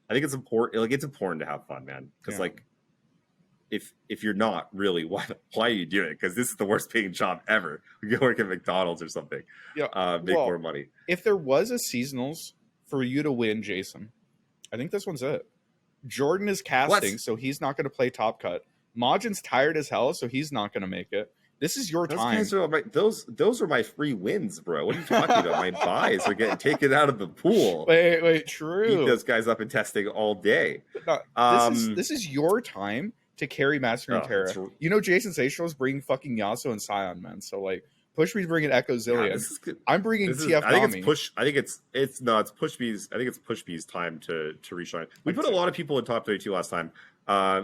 I think it's important. Like it's important to have fun, man. Because like if you're not really, why are you doing it? Because this is the worst paying job ever. We go work at McDonald's or something. Yeah, make more money. If there was a seasonals for you to win, Jason, I think this one's it. Jordan is casting, so he's not going to play Top Cut. Majin's tired as hell, so he's not going to make it. This is your time. Those are my free wins, bro. What are you talking about? My buys are getting taken out of the pool. Wait, true. Beat those guys up in testing all day. This is your time to carry Master Runeterra. Jason Seychelles is bringing fucking Yasuo and Sion, man. So like, Pushbe's bringing Echo Zillion. I'm bringing TF I think Nami. it's Push. I think it's Pushbe's. I think it's Pushbe's time to reshine. We put a lot of people in top 32 last time.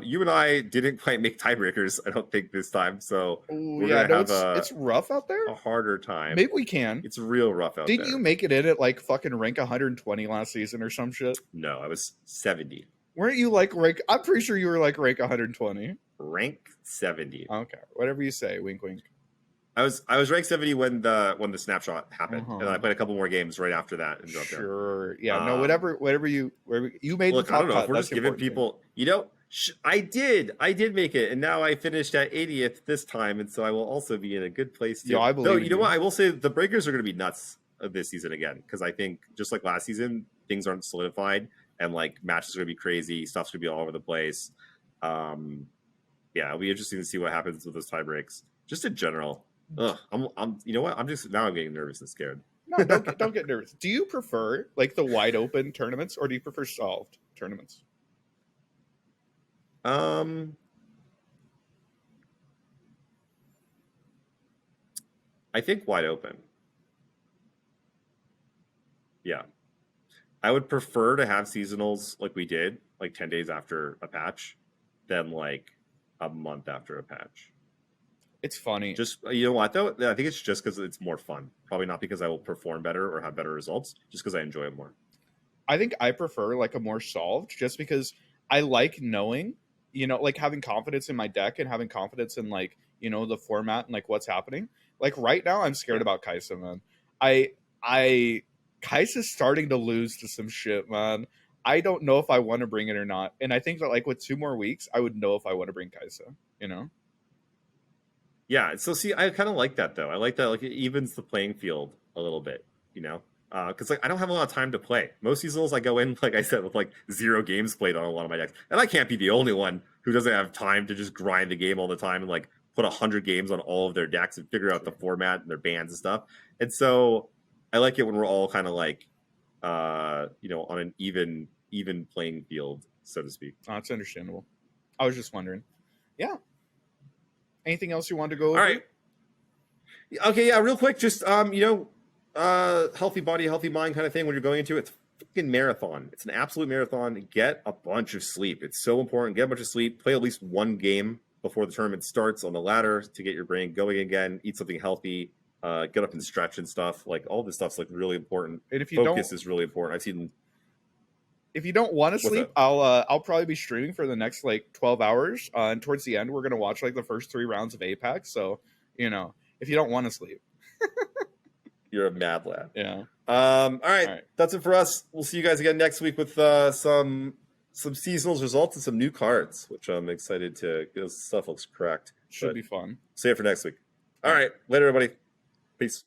You and I didn't quite make tiebreakers. I don't think this time. So it's rough out there. A harder time. Maybe we can. It's real rough out there. Didn't you make it in at like fucking rank 120 last season or some shit? No, I was 70. Weren't you like rank? I'm pretty sure you were like rank 120. Rank 70. Okay, whatever you say. Wink, wink. I was ranked 70 when the snapshot happened, and then I played a couple more games right after that and dropped down. Sure, yeah, no, whatever you made. Look, the top I don't know cut, if we're just giving people, I did make it, and now I finished at 80th this time, and so I will also be in a good place too. Yo, I believe Though, in you know you. what? I will say the breakers are going to be nuts this season again, because I think just like last season, things aren't solidified, and like matches are going to be crazy, stuff's going to be all over the place. Yeah, it'll be interesting to see what happens with those tie breaks. Just in general, you know what? I'm getting nervous and scared. No, don't get nervous. Do you prefer like the wide open tournaments, or do you prefer solved tournaments? I think wide open. Yeah. I would prefer to have seasonals like we did, like 10 days after a patch, than like a month after a patch. It's funny. Just, you know what, though? I think it's just because it's more fun. Probably not because I will perform better or have better results, just because I enjoy it more. I think I prefer like a more solved, just because I like knowing, like having confidence in my deck and having confidence in like, the format and like what's happening. Like right now, I'm scared about Kaisa, man. I Kaisa's starting to lose to some shit, man. I don't know if I want to bring it or not. And I think that like with 2 more weeks, I would know if I want to bring Kaisa. Yeah, so see, I kind of like that though. I like that, like it evens the playing field a little bit, because like I don't have a lot of time to play. Most seasonals I go in, like I said, with like 0 games played on a lot of my decks, and I can't be the only one who doesn't have time to just grind the game all the time and like put 100 games on all of their decks and figure out the format and their bans and stuff. And so I like it when we're all kind of like, on an even playing field, so to speak. Oh, it's understandable. I was just wondering. Yeah. Anything else you wanted to go over? All right. Okay, yeah, real quick, just healthy body, healthy mind kind of thing when you're going into it. It's a fucking marathon. It's an absolute marathon. Get a bunch of sleep. It's so important. Get a bunch of sleep. Play at least 1 game before the tournament starts on the ladder to get your brain going again. Eat something healthy. Get up and stretch and stuff. Like all this stuff's like really important. And if you Focus is really important. I've seen. If you don't want to sleep, I'll probably be streaming for the next like 12 hours. And towards the end, we're gonna watch like the first 3 rounds of Apex. So if you don't want to sleep, you're a mad lad. Yeah. All right. That's it for us. We'll see you guys again next week with some seasonals results and some new cards, which I'm excited to. This stuff looks correct. Should be fun. Save it for next week. All right. Later, everybody. Peace.